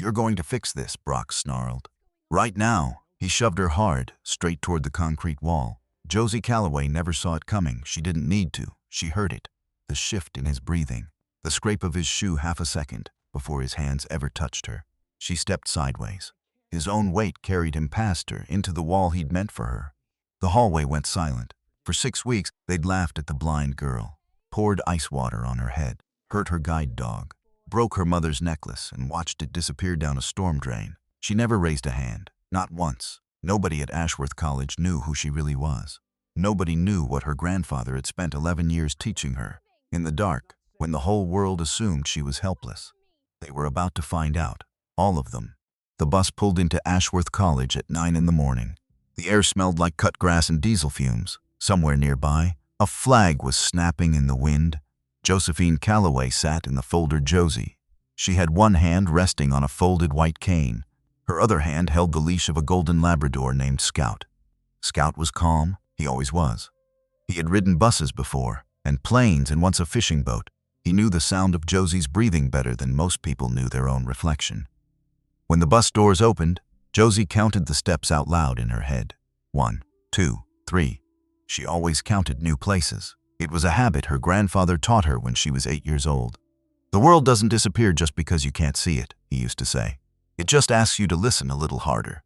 "You're going to fix this," Brock snarled. "Right now." He shoved her hard, straight toward the concrete wall. Josie Calloway never saw it coming. She didn't need to. She heard it. The shift in his breathing. The scrape of his shoe half a second before his hands ever touched her. She stepped sideways. His own weight carried him past her, into the wall he'd meant for her. The hallway went silent. For 6 weeks, they'd laughed at the blind girl, poured ice water on her head, hurt her guide dog, broke her mother's necklace, and watched it disappear down a storm drain. She never raised a hand, not once. Nobody at Ashworth College knew who she really was. Nobody knew what her grandfather had spent 11 years teaching her. In the dark, when the whole world assumed she was helpless, they were about to find out. All of them. The bus pulled into Ashworth College at 9 in the morning. The air smelled like cut grass and diesel fumes. Somewhere nearby, a flag was snapping in the wind. Josephine Calloway sat in the folder Josie. She had one hand resting on a folded white cane. Her other hand held the leash of a golden Labrador named Scout. Scout was calm. He always was. He had ridden buses before, and planes, and once a fishing boat. He knew the sound of Josie's breathing better than most people knew their own reflection. When the bus doors opened, Josie counted the steps out loud in her head. 1, 2, 3. She always counted new places. It was a habit her grandfather taught her when she was 8 years old. "The world doesn't disappear just because you can't see it," he used to say. "It just asks you to listen a little harder."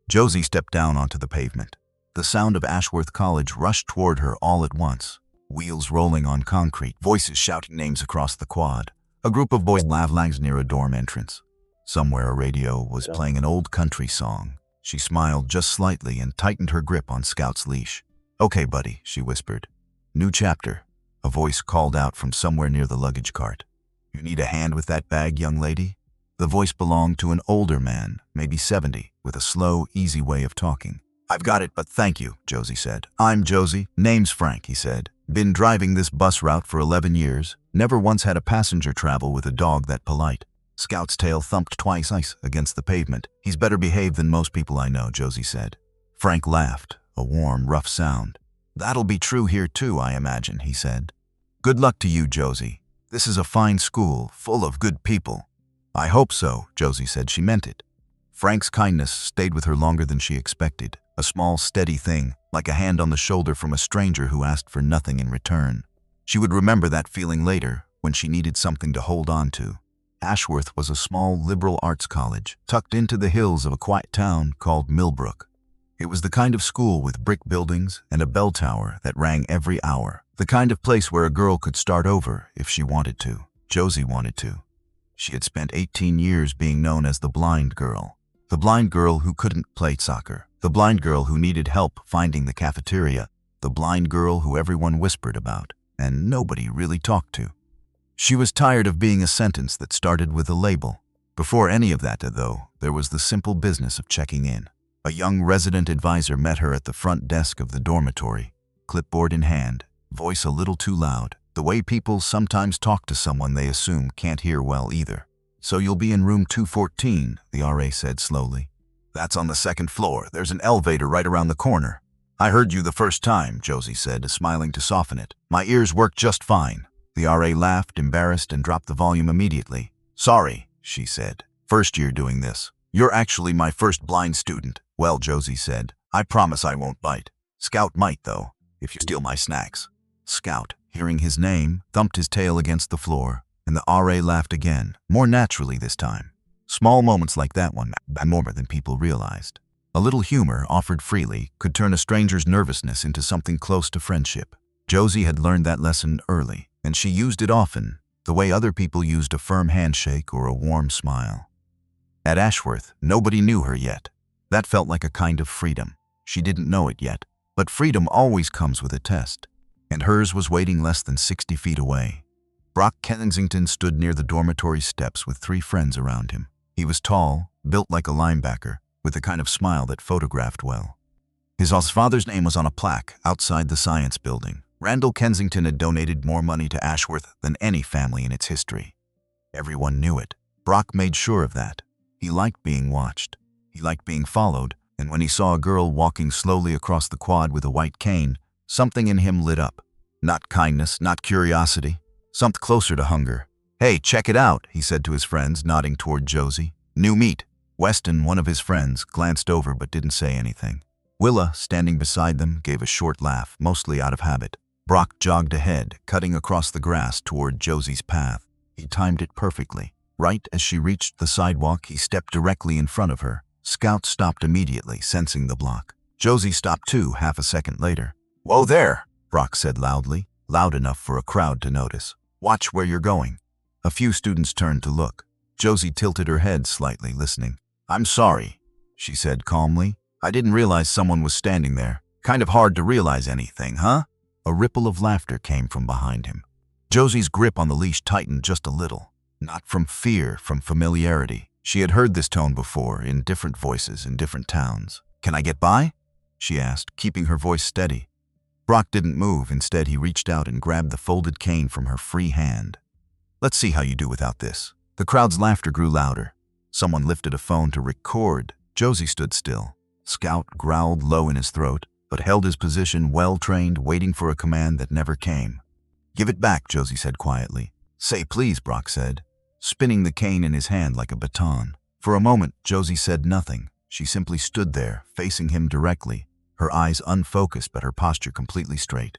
Josie stepped down onto the pavement. The sound of Ashworth College rushed toward her all at once. Wheels rolling on concrete, voices shouting names across the quad. A group of boys lagged near a dorm entrance. Somewhere a radio was playing an old country song. She smiled just slightly and tightened her grip on Scout's leash. "Okay, buddy," she whispered. "New chapter." A voice called out from somewhere near the luggage cart. "You need a hand with that bag, young lady?" The voice belonged to an older man, maybe 70, with a slow, easy way of talking. "I've got it, but thank you," Josie said. "I'm Josie. Name's Frank," he said. "Been driving this bus route for 11 years. Never once had a passenger travel with a dog that polite." Scout's tail thumped twice against the pavement. "He's better behaved than most people I know," Josie said. Frank laughed, a warm, rough sound. "That'll be true here too, I imagine," he said. "Good luck to you, Josie. This is a fine school, full of good people." "I hope so," Josie said. She meant it. Frank's kindness stayed with her longer than she expected. A small, steady thing, like a hand on the shoulder from a stranger who asked for nothing in return. She would remember that feeling later, when she needed something to hold on to. Ashworth was a small liberal arts college, tucked into the hills of a quiet town called Millbrook. It was the kind of school with brick buildings and a bell tower that rang every hour. The kind of place where a girl could start over if she wanted to. Josie wanted to. She had spent 18 years being known as the blind girl. The blind girl who couldn't play soccer. The blind girl who needed help finding the cafeteria. The blind girl who everyone whispered about, and nobody really talked to. She was tired of being a sentence that started with a label. Before any of that, though, there was the simple business of checking in. A young resident advisor met her at the front desk of the dormitory, clipboard in hand, voice a little too loud, the way people sometimes talk to someone they assume can't hear well either. "So you'll be in room 214, the RA said slowly. "That's on the second floor. There's an elevator right around the corner." "I heard you the first time," Josie said, smiling to soften it. "My ears worked just fine." The RA laughed, embarrassed, and dropped the volume immediately. "Sorry," she said. "First year doing this. You're actually my first blind student." "Well," Josie said, "I promise I won't bite. Scout might, though, if you steal my snacks." Scout, hearing his name, thumped his tail against the floor, and the RA laughed again, more naturally this time. Small moments like that one mattered more than people realized. A little humor, offered freely, could turn a stranger's nervousness into something close to friendship. Josie had learned that lesson early, and she used it often, the way other people used a firm handshake or a warm smile. At Ashworth, nobody knew her yet. That felt like a kind of freedom. She didn't know it yet, but freedom always comes with a test, and hers was waiting less than 60 feet away. Brock Kensington stood near the dormitory steps with 3 friends around him. He was tall, built like a linebacker, with a kind of smile that photographed well. His father's name was on a plaque outside the science building. Randall Kensington had donated more money to Ashworth than any family in its history. Everyone knew it. Brock made sure of that. He liked being watched. He liked being followed, and when he saw a girl walking slowly across the quad with a white cane, something in him lit up. Not kindness, not curiosity, something closer to hunger. "Hey, check it out," he said to his friends, nodding toward Josie. New meet. Weston, one of his friends, glanced over but didn't say anything. Willa, standing beside them, gave a short laugh, mostly out of habit. Brock jogged ahead, cutting across the grass toward Josie's path. He timed it perfectly. Right as she reached the sidewalk, he stepped directly in front of her. Scout stopped immediately, sensing the block. Josie stopped too, half a second later. "Whoa there," Brock said loudly, loud enough for a crowd to notice. "Watch where you're going." A few students turned to look. Josie tilted her head slightly, listening. "I'm sorry," she said calmly. "I didn't realize someone was standing there. Kind of hard to realize anything, huh?" A ripple of laughter came from behind him. Josie's grip on the leash tightened just a little. Not from fear, from familiarity. She had heard this tone before, in different voices, in different towns. "Can I get by?" she asked, keeping her voice steady. Brock didn't move. Instead, he reached out and grabbed the folded cane from her free hand. "Let's see how you do without this." The crowd's laughter grew louder. Someone lifted a phone to record. Josie stood still. Scout growled low in his throat, but held his position, well-trained, waiting for a command that never came. "Give it back," Josie said quietly. "Say please," Brock said, spinning the cane in his hand like a baton. For a moment, Josie said nothing. She simply stood there, facing him directly, her eyes unfocused but her posture completely straight.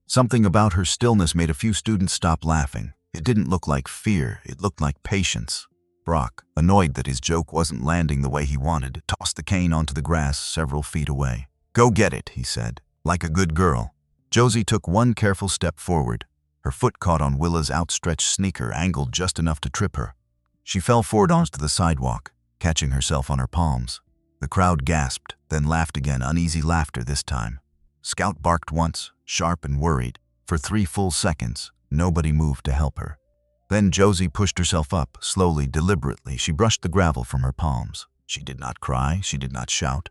Something about her stillness made a few students stop laughing. It didn't look like fear, it looked like patience. Brock, annoyed that his joke wasn't landing the way he wanted, tossed the cane onto the grass several feet away. "Go get it," he said, like a good girl. Josie took one careful step forward. Her foot caught on Willa's outstretched sneaker, angled just enough to trip her. She fell forward onto the sidewalk, catching herself on her palms. The crowd gasped, then laughed again, uneasy laughter this time. Scout barked once, sharp and worried. For 3 full seconds, nobody moved to help her. Then Josie pushed herself up, slowly, deliberately. She brushed the gravel from her palms. She did not cry, she did not shout.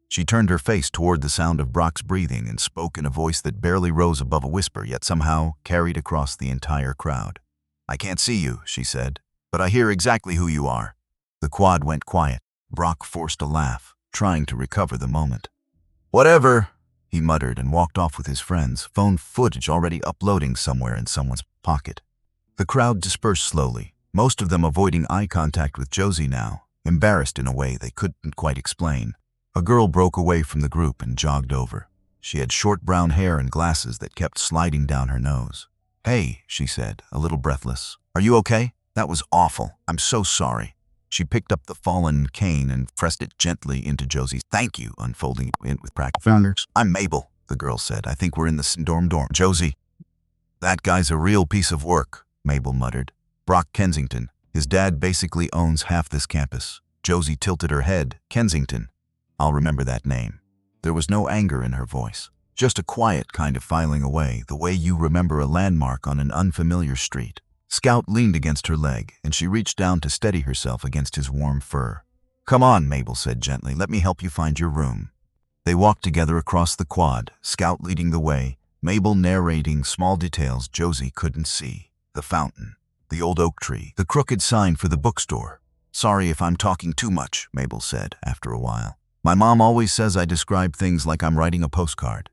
She turned her face toward the sound of Brock's breathing and spoke in a voice that barely rose above a whisper, yet somehow carried across the entire crowd. "I can't see you," she said, "but I hear exactly who you are." The quad went quiet. Brock forced a laugh, trying to recover the moment. "Whatever," he muttered and walked off with his friends, phone footage already uploading somewhere in someone's pocket. The crowd dispersed slowly, most of them avoiding eye contact with Josie now, embarrassed in a way they couldn't quite explain. A girl broke away from the group and jogged over. She had short brown hair and glasses that kept sliding down her nose. "Hey," she said, a little breathless. "Are you okay? That was awful. I'm so sorry." She picked up the fallen cane and pressed it gently into Josie's. "Thank you," unfolding it with practice. "Founders. I'm Mabel," the girl said. "I think we're in the dorm. Josie." "That guy's a real piece of work," Mabel muttered. "Brock Kensington. His dad basically owns half this campus." Josie tilted her head. "Kensington. I'll remember that name." There was no anger in her voice, just a quiet kind of filing away, the way you remember a landmark on an unfamiliar street. Scout leaned against her leg, and she reached down to steady herself against his warm fur. "Come on," Mabel said gently. "Let me help you find your room." They walked together across the quad, Scout leading the way, Mabel narrating small details Josie couldn't see. The fountain, the old oak tree, the crooked sign for the bookstore. "Sorry if I'm talking too much," Mabel said after a while. "My mom always says I describe things like I'm writing a postcard."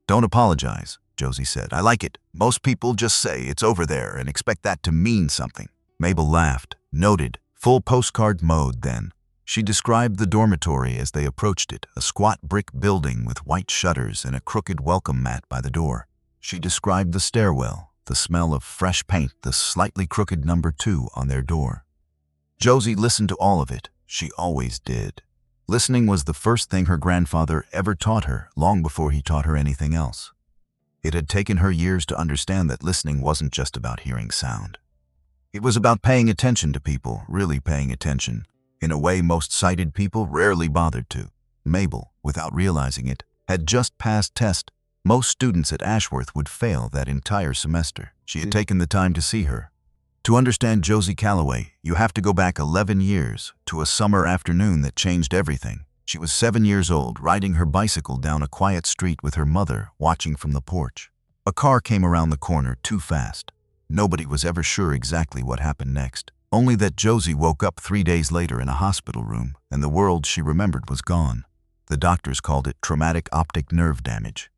"Don't apologize," Josie said. "I like it. Most people just say it's over there and expect that to mean something." Mabel laughed, noted, full postcard mode then. She described the dormitory as they approached it, a squat brick building with white shutters and a crooked welcome mat by the door. She described the stairwell, the smell of fresh paint, the slightly crooked number 2 on their door. Josie listened to all of it. She always did. Listening was the first thing her grandfather ever taught her, long before he taught her anything else. It had taken her years to understand that listening wasn't just about hearing sound. It was about paying attention to people, really paying attention, in a way most sighted people rarely bothered to. Mabel, without realizing it, had just passed test. Most students at Ashworth would fail that entire semester. She had taken the time to see her. To understand Josie Calloway, you have to go back 11 years, to a summer afternoon that changed everything. She was 7 years old, riding her bicycle down a quiet street with her mother, watching from the porch. A car came around the corner too fast. Nobody was ever sure exactly what happened next, only that Josie woke up 3 days later in a hospital room, and the world she remembered was gone. The doctors called it traumatic optic nerve damage.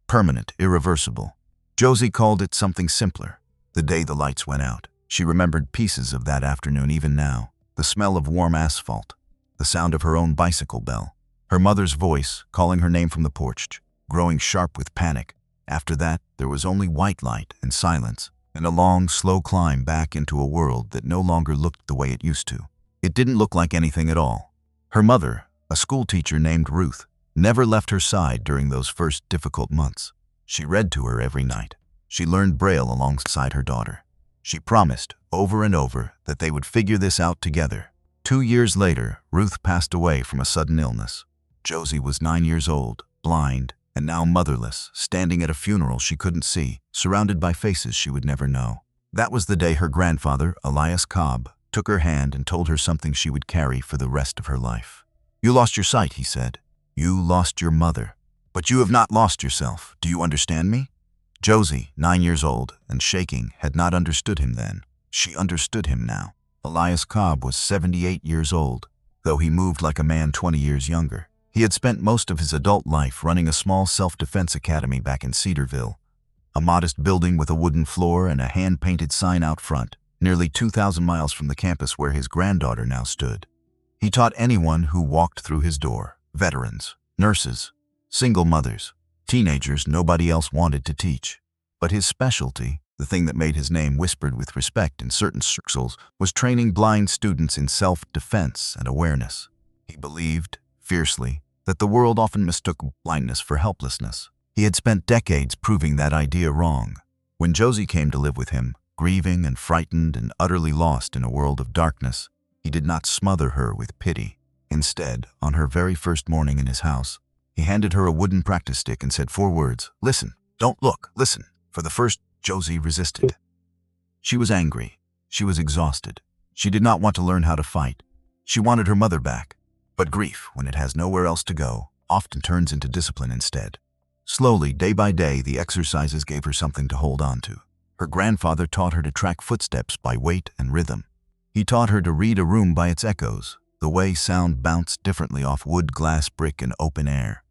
Permanent, irreversible. Josie called it something simpler. The day the lights went out. She remembered pieces of that afternoon even now. the smell of warm asphalt, the sound of her own bicycle bell, her mother's voice calling her name from the porch, growing sharp with panic. After that, there was only white light and silence, and a long, slow climb back into a world that no longer looked the way it used to. It didn't look like anything at all. Her mother, a schoolteacher named Ruth, never left her side during those first difficult months. She read to her every night. She learned Braille alongside her daughter. She promised, over and over, that they would figure this out together. 2 years later, Ruth passed away from a sudden illness. Josie was 9 years old, blind, and now motherless, standing at a funeral she couldn't see, surrounded by faces she would never know. That was the day her grandfather, Elias Cobb, took her hand and told her something she would carry for the rest of her life. "You lost your sight," he said. "You lost your mother. But you have not lost yourself. Do you understand me?" Josie, 9 years old and shaking, had not understood him then. She understood him now. Elias Cobb was 78 years old, though he moved like a man 20 years younger. He had spent most of his adult life running a small self-defense academy back in Cedarville, a modest building with a wooden floor and a hand-painted sign out front, nearly 2,000 miles from the campus where his granddaughter now stood. He taught anyone who walked through his door: veterans, nurses, single mothers, teenagers nobody else wanted to teach. But his specialty, the thing that made his name whispered with respect in certain circles, was training blind students in self-defense and awareness. He believed, fiercely, that the world often mistook blindness for helplessness. He had spent decades proving that idea wrong. When Josie came to live with him, grieving and frightened and utterly lost in a world of darkness, he did not smother her with pity. Instead, on her very first morning in his house, he handed her a wooden practice stick and said 4 words: "Listen, don't look, listen." For the first, Josie resisted. She was angry. She was exhausted. She did not want to learn how to fight. She wanted her mother back. But grief, when it has nowhere else to go, often turns into discipline instead. Slowly, day by day, the exercises gave her something to hold on to. Her grandfather taught her to track footsteps by weight and rhythm. He taught her to read a room by its echoes, the way sound bounced differently off wood, glass, brick, and open air.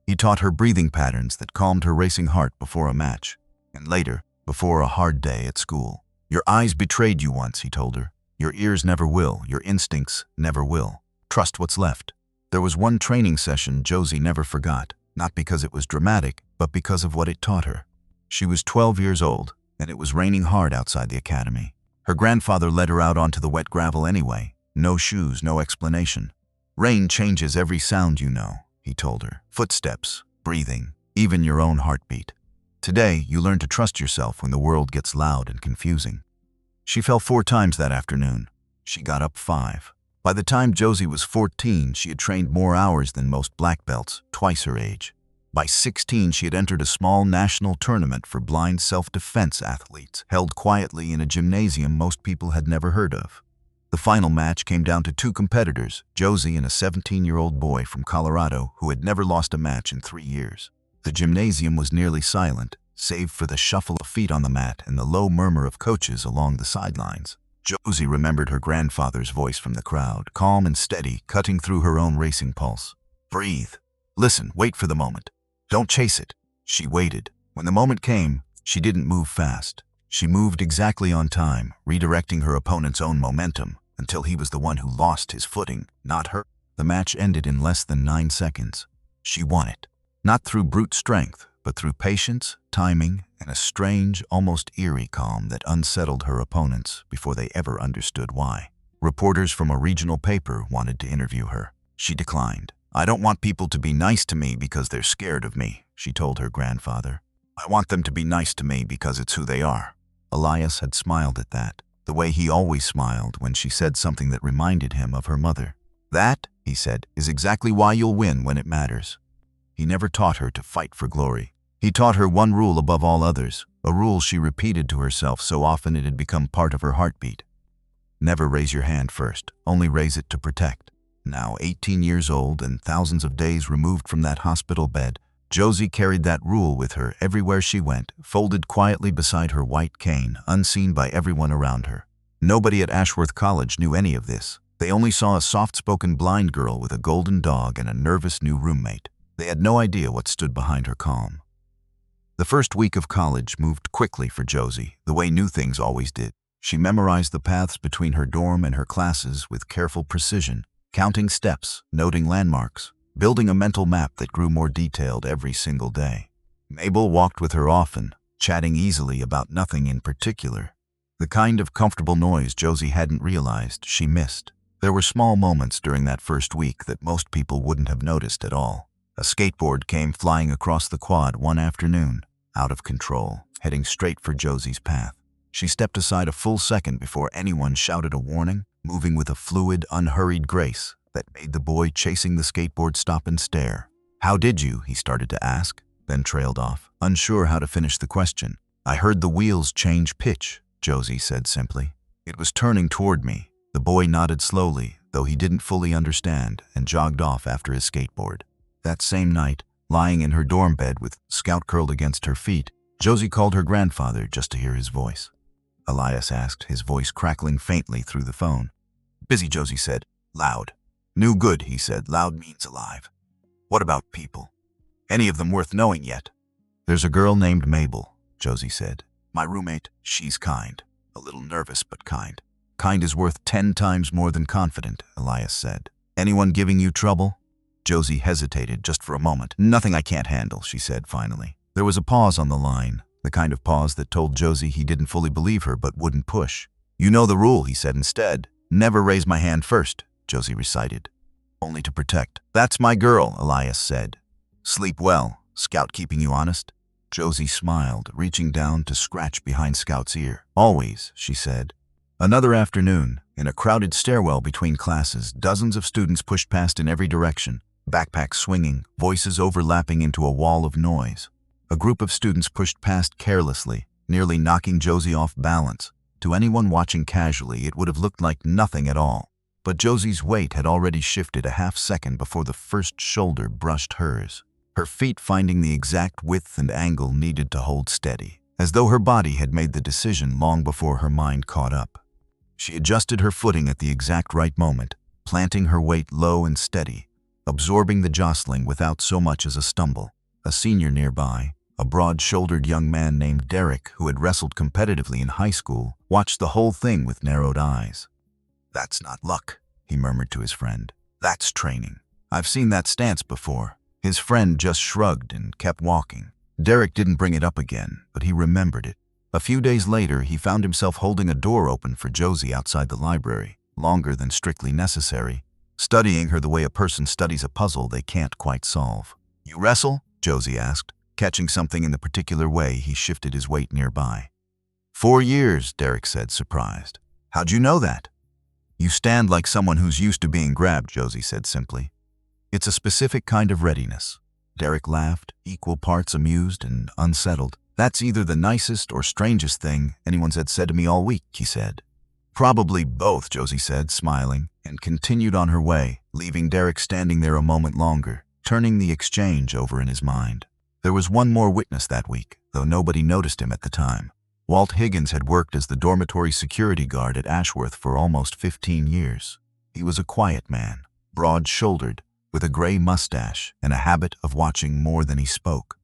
He taught her breathing patterns that calmed her racing heart before a match, and later, before a hard day at school. "Your eyes betrayed you once," he told her. "Your ears never will. Your instincts never will. Trust what's left." There was one training session Josie never forgot, not because it was dramatic, but because of what it taught her. She was 12 years old, and it was raining hard outside the academy. Her grandfather led her out onto the wet gravel anyway. No shoes, no explanation. "Rain changes every sound you know," he told her. "Footsteps, breathing, even your own heartbeat. Today, you learn to trust yourself when the world gets loud and confusing." She fell 4 times that afternoon. She got up 5. By the time Josie was 14, she had trained more hours than most black belts, twice her age. By 16, she had entered a small national tournament for blind self-defense athletes, held quietly in a gymnasium most people had never heard of. The final match came down to 2 competitors, Josie and a 17-year-old boy from Colorado who had never lost a match in 3 years. The gymnasium was nearly silent, save for the shuffle of feet on the mat and the low murmur of coaches along the sidelines. Josie remembered her grandfather's voice from the crowd, calm and steady, cutting through her own racing pulse. "Breathe. Listen, wait for the moment. Don't chase it." She waited. When the moment came, she didn't move fast. She moved exactly on time, redirecting her opponent's own momentum, until he was the one who lost his footing, not her. The match ended in less than 9 seconds. She won it. Not through brute strength, but through patience, timing, and a strange, almost eerie calm that unsettled her opponents before they ever understood why. Reporters from a regional paper wanted to interview her. She declined. "I don't want people to be nice to me because they're scared of me," she told her grandfather. "I want them to be nice to me because it's who they are." Elias had smiled at that, the way he always smiled when she said something that reminded him of her mother. "That," he said, "is exactly why you'll win when it matters." He never taught her to fight for glory. He taught her one rule above all others, a rule she repeated to herself so often it had become part of her heartbeat. Never raise your hand first, only raise it to protect. Now 18 years old and thousands of days removed from that hospital bed, Josie carried that rule with her everywhere she went, folded quietly beside her white cane, unseen by everyone around her. Nobody at Ashworth College knew any of this. They only saw a soft-spoken blind girl with a golden dog and a nervous new roommate. They had no idea what stood behind her calm. The first week of college moved quickly for Josie, the way new things always did. She memorized the paths between her dorm and her classes with careful precision, counting steps, noting landmarks, building a mental map that grew more detailed every single day. Mabel walked with her often, chatting easily about nothing in particular. The kind of comfortable noise Josie hadn't realized she missed. There were small moments during that first week that most people wouldn't have noticed at all. A skateboard came flying across the quad one afternoon, out of control, heading straight for Josie's path. She stepped aside a full second before anyone shouted a warning, moving with a fluid, unhurried grace that made the boy chasing the skateboard stop and stare. "How did you?" he started to ask, then trailed off, unsure how to finish the question. "I heard the wheels change pitch," Josie said simply. "It was turning toward me." The boy nodded slowly, though he didn't fully understand, and jogged off after his skateboard. That same night, lying in her dorm bed with Scout curled against her feet, Josie called her grandfather just to hear his voice. Elias asked, his voice crackling faintly through the phone. "Busy," Josie said. "Loud." "New good," he said. "Loud means alive." "What about people? Any of them worth knowing yet?" "There's a girl named Mabel," Josie said. "My roommate. She's kind. A little nervous, but kind." "Kind is worth 10 times more than confident," Elias said. "Anyone giving you trouble?" Josie hesitated just for a moment. "Nothing I can't handle," she said finally. There was a pause on the line, the kind of pause that told Josie he didn't fully believe her but wouldn't push. "You know the rule," he said instead. "Never raise my hand first," Josie recited. "Only to protect." "That's my girl," Elias said. "Sleep well. Scout keeping you honest?" Josie smiled, reaching down to scratch behind Scout's ear. "Always," she said. Another afternoon, in a crowded stairwell between classes, dozens of students pushed past in every direction, backpacks swinging, voices overlapping into a wall of noise. A group of students pushed past carelessly, nearly knocking Josie off balance. To anyone watching casually, it would have looked like nothing at all. But Josie's weight had already shifted a half second before the first shoulder brushed hers, her feet finding the exact width and angle needed to hold steady, as though her body had made the decision long before her mind caught up. She adjusted her footing at the exact right moment, planting her weight low and steady, absorbing the jostling without so much as a stumble. A senior nearby, a broad-shouldered young man named Derek, who had wrestled competitively in high school, watched the whole thing with narrowed eyes. "That's not luck," he murmured to his friend. "That's training. I've seen that stance before." His friend just shrugged and kept walking. Derek didn't bring it up again, but he remembered it. A few days later, he found himself holding a door open for Josie outside the library, longer than strictly necessary, studying her the way a person studies a puzzle they can't quite solve. "You wrestle?" Josie asked. Catching something in the particular way, he shifted his weight nearby. 4 years, Derek said, surprised. "How'd you know that?" "You stand like someone who's used to being grabbed," Josie said simply. "It's a specific kind of readiness." Derek laughed, equal parts amused and unsettled. "That's either the nicest or strangest thing anyone's had said to me all week," he said. "Probably both," Josie said, smiling, and continued on her way, leaving Derek standing there a moment longer, turning the exchange over in his mind. There was one more witness that week, though nobody noticed him at the time. Walt Higgins had worked as the dormitory security guard at Ashworth for almost 15 years. He was a quiet man, broad-shouldered, with a gray mustache and a habit of watching more than he spoke.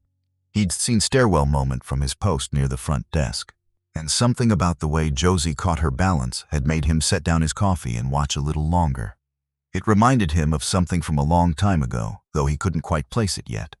He'd seen stairwell moment from his post near the front desk, and something about the way Josie caught her balance had made him set down his coffee and watch a little longer. It reminded him of something from a long time ago, though he couldn't quite place it yet.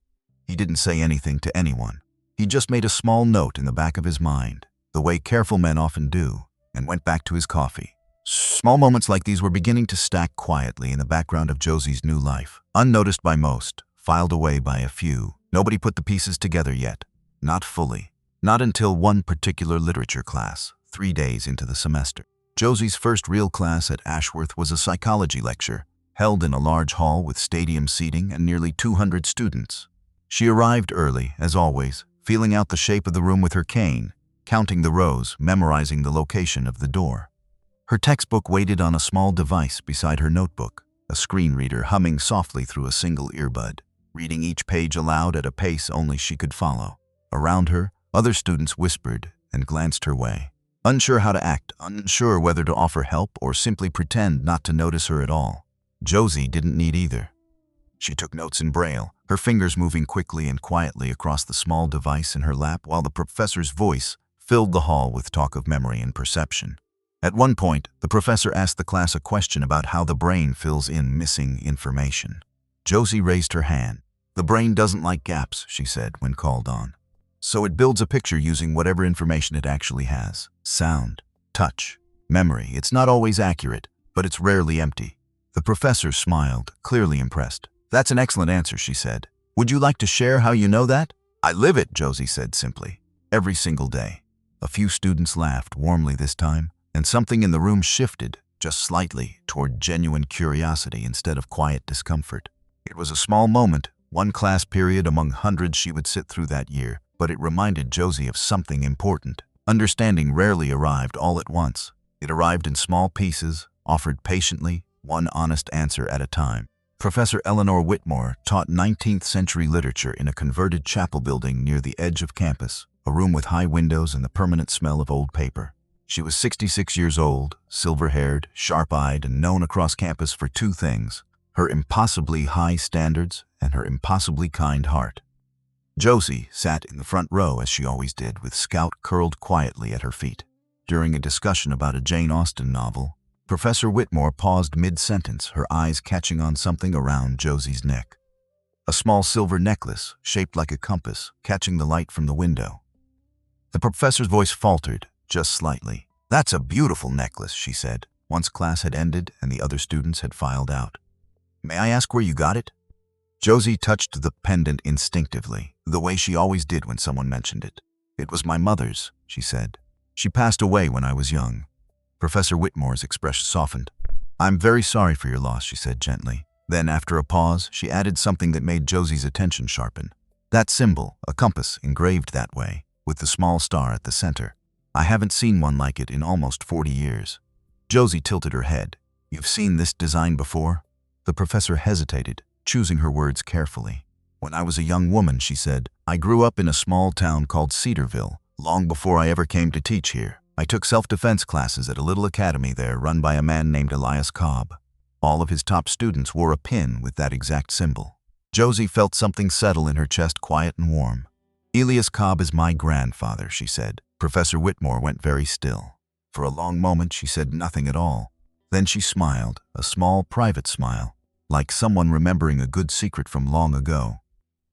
He didn't say anything to anyone. He just made a small note in the back of his mind, the way careful men often do, and went back to his coffee. Small moments like these were beginning to stack quietly in the background of Josie's new life, unnoticed by most, filed away by a few. Nobody put the pieces together yet. Not fully. Not until one particular literature class, 3 days into the semester. Josie's first real class at Ashworth was a psychology lecture, held in a large hall with stadium seating and nearly 200 students. She arrived early, as always, feeling out the shape of the room with her cane, counting the rows, memorizing the location of the door. Her textbook waited on a small device beside her notebook, a screen reader humming softly through a single earbud, reading each page aloud at a pace only she could follow. Around her, other students whispered and glanced her way, unsure how to act, unsure whether to offer help or simply pretend not to notice her at all. Josie didn't need either. She took notes in Braille, her fingers moving quickly and quietly across the small device in her lap while the professor's voice filled the hall with talk of memory and perception. At one point, the professor asked the class a question about how the brain fills in missing information. Josie raised her hand. "The brain doesn't like gaps," she said when called on. "So it builds a picture using whatever information it actually has. Sound, touch, memory. It's not always accurate, but it's rarely empty." The professor smiled, clearly impressed. "That's an excellent answer," she said. "Would you like to share how you know that?" "I live it," Josie said simply. "Every single day." A few students laughed warmly this time, and something in the room shifted, just slightly, toward genuine curiosity instead of quiet discomfort. It was a small moment, one class period among hundreds she would sit through that year, but it reminded Josie of something important. Understanding rarely arrived all at once. It arrived in small pieces, offered patiently, one honest answer at a time. Professor Eleanor Whitmore taught 19th century literature in a converted chapel building near the edge of campus, a room with high windows and the permanent smell of old paper. She was 66 years old, silver-haired, sharp-eyed, and known across campus for two things: her impossibly high standards and her impossibly kind heart. Josie sat in the front row as she always did, with Scout curled quietly at her feet. During a discussion about a Jane Austen novel, Professor Whitmore paused mid-sentence, her eyes catching on something around Josie's neck. A small silver necklace, shaped like a compass, catching the light from the window. The professor's voice faltered, just slightly. "That's a beautiful necklace," she said, once class had ended and the other students had filed out. "May I ask where you got it?" Josie touched the pendant instinctively, the way she always did when someone mentioned it. "It was my mother's," she said. "She passed away when I was young." Professor Whitmore's expression softened. "I'm very sorry for your loss," she said gently. Then, after a pause, she added something that made Josie's attention sharpen. "That symbol, a compass engraved that way, with the small star at the center. I haven't seen one like it in almost 40 years. Josie tilted her head. "You've seen this design before?" The professor hesitated, choosing her words carefully. "When I was a young woman," she said, "I grew up in a small town called Cedarville, long before I ever came to teach here. I took self-defense classes at a little academy there run by a man named Elias Cobb. All of his top students wore a pin with that exact symbol." Josie felt something settle in her chest, quiet and warm. "Elias Cobb is my grandfather," she said. Professor Whitmore went very still. For a long moment she said nothing at all. Then she smiled, a small private smile, like someone remembering a good secret from long ago.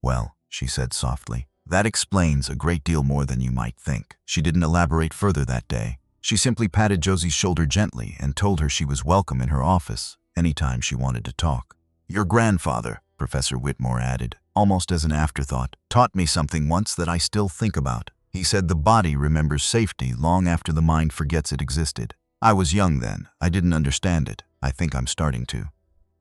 "Well," she said softly, "that explains a great deal more than you might think." She didn't elaborate further that day. She simply patted Josie's shoulder gently and told her she was welcome in her office anytime she wanted to talk. "Your grandfather," Professor Whitmore added, almost as an afterthought, "taught me something once that I still think about. He said the body remembers safety long after the mind forgets it existed. I was young then. I didn't understand it. I think I'm starting to."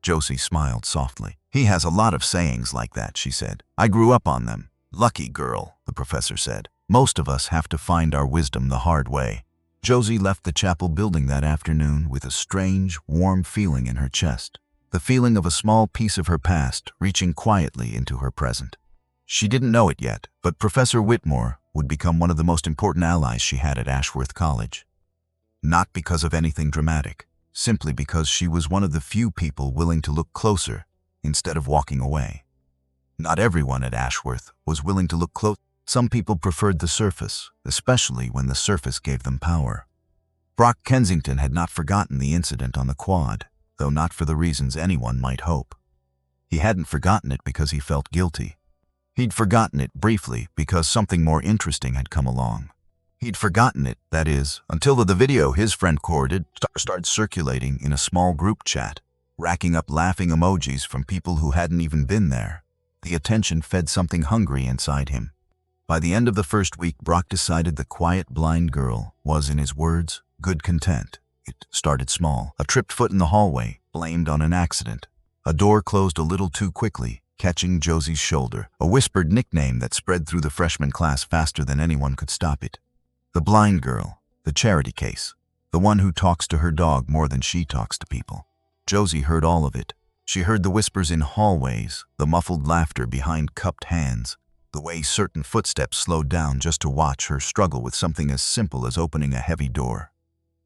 Josie smiled softly. "He has a lot of sayings like that," she said. "I grew up on them." "Lucky girl," the professor said. "Most of us have to find our wisdom the hard way." Josie left the chapel building that afternoon with a strange, warm feeling in her chest. The feeling of a small piece of her past reaching quietly into her present. She didn't know it yet, but Professor Whitmore would become one of the most important allies she had at Ashworth College. Not because of anything dramatic, simply because she was one of the few people willing to look closer instead of walking away. Not everyone at Ashworth was willing to look close. Some people preferred the surface, especially when the surface gave them power. Brock Kensington had not forgotten the incident on the quad, though not for the reasons anyone might hope. He hadn't forgotten it because he felt guilty. He'd forgotten it briefly because something more interesting had come along. He'd forgotten it, that is, until the video his friend recorded started circulating in a small group chat, racking up laughing emojis from people who hadn't even been there. The attention fed something hungry inside him. By the end of the first week, Brock decided the quiet blind girl was, in his words, good content. It started small. A tripped foot in the hallway, blamed on an accident. A door closed a little too quickly, catching Josie's shoulder. A whispered nickname that spread through the freshman class faster than anyone could stop it. The blind girl, the charity case, the one who talks to her dog more than she talks to people. Josie heard all of it. She heard the whispers in hallways, the muffled laughter behind cupped hands, the way certain footsteps slowed down just to watch her struggle with something as simple as opening a heavy door.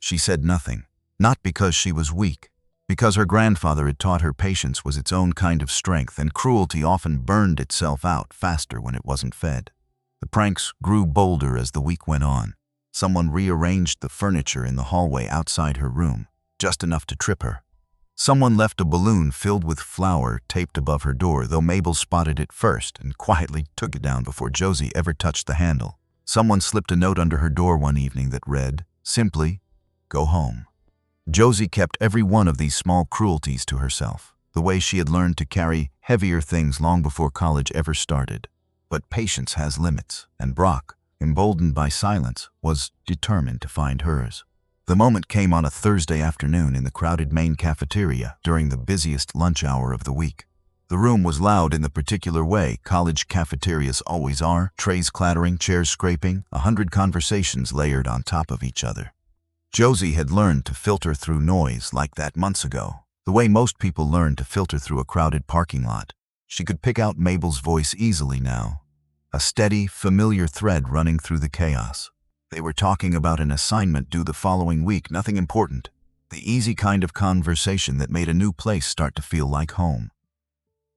She said nothing, not because she was weak, because her grandfather had taught her patience was its own kind of strength and cruelty often burned itself out faster when it wasn't fed. The pranks grew bolder as the week went on. Someone rearranged the furniture in the hallway outside her room, just enough to trip her. Someone left a balloon filled with flour taped above her door, though Mabel spotted it first and quietly took it down before Josie ever touched the handle. Someone slipped a note under her door one evening that read, simply, "Go home." Josie kept every one of these small cruelties to herself, the way she had learned to carry heavier things long before college ever started. But patience has limits, and Brock, emboldened by silence, was determined to find hers. The moment came on a Thursday afternoon in the crowded main cafeteria during the busiest lunch hour of the week. The room was loud in the particular way college cafeterias always are, trays clattering, chairs scraping, 100 conversations layered on top of each other. Josie had learned to filter through noise like that months ago, the way most people learn to filter through a crowded parking lot. She could pick out Mabel's voice easily now, a steady, familiar thread running through the chaos. They were talking about an assignment due the following week, nothing important. The easy kind of conversation that made a new place start to feel like home.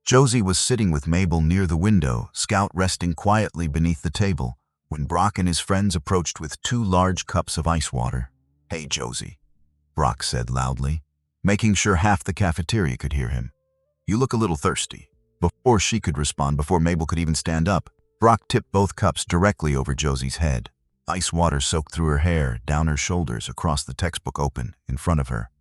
Josie was sitting with Mabel near the window, Scout resting quietly beneath the table, when Brock and his friends approached with 2 large cups of ice water. "Hey, Josie," Brock said loudly, making sure half the cafeteria could hear him. "You look a little thirsty." Before she could respond, before Mabel could even stand up, Brock tipped both cups directly over Josie's head. Ice water soaked through her hair, down her shoulders, across the textbook open in front of her.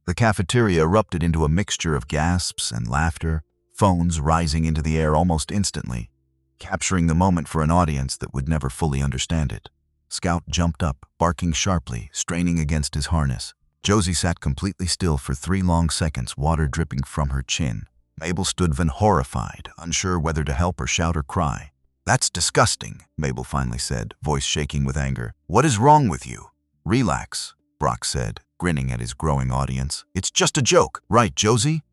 The cafeteria erupted into a mixture of gasps and laughter, phones rising into the air almost instantly, capturing the moment for an audience that would never fully understand it. Scout jumped up, barking sharply, straining against his harness. Josie sat completely still for 3 long seconds, water dripping from her chin. Mabel stood horrified, unsure whether to help or shout or cry. "That's disgusting," Mabel finally said, voice shaking with anger. "What is wrong with you?" "Relax," Brock said, grinning at his growing audience. "It's just a joke, right, Josie?"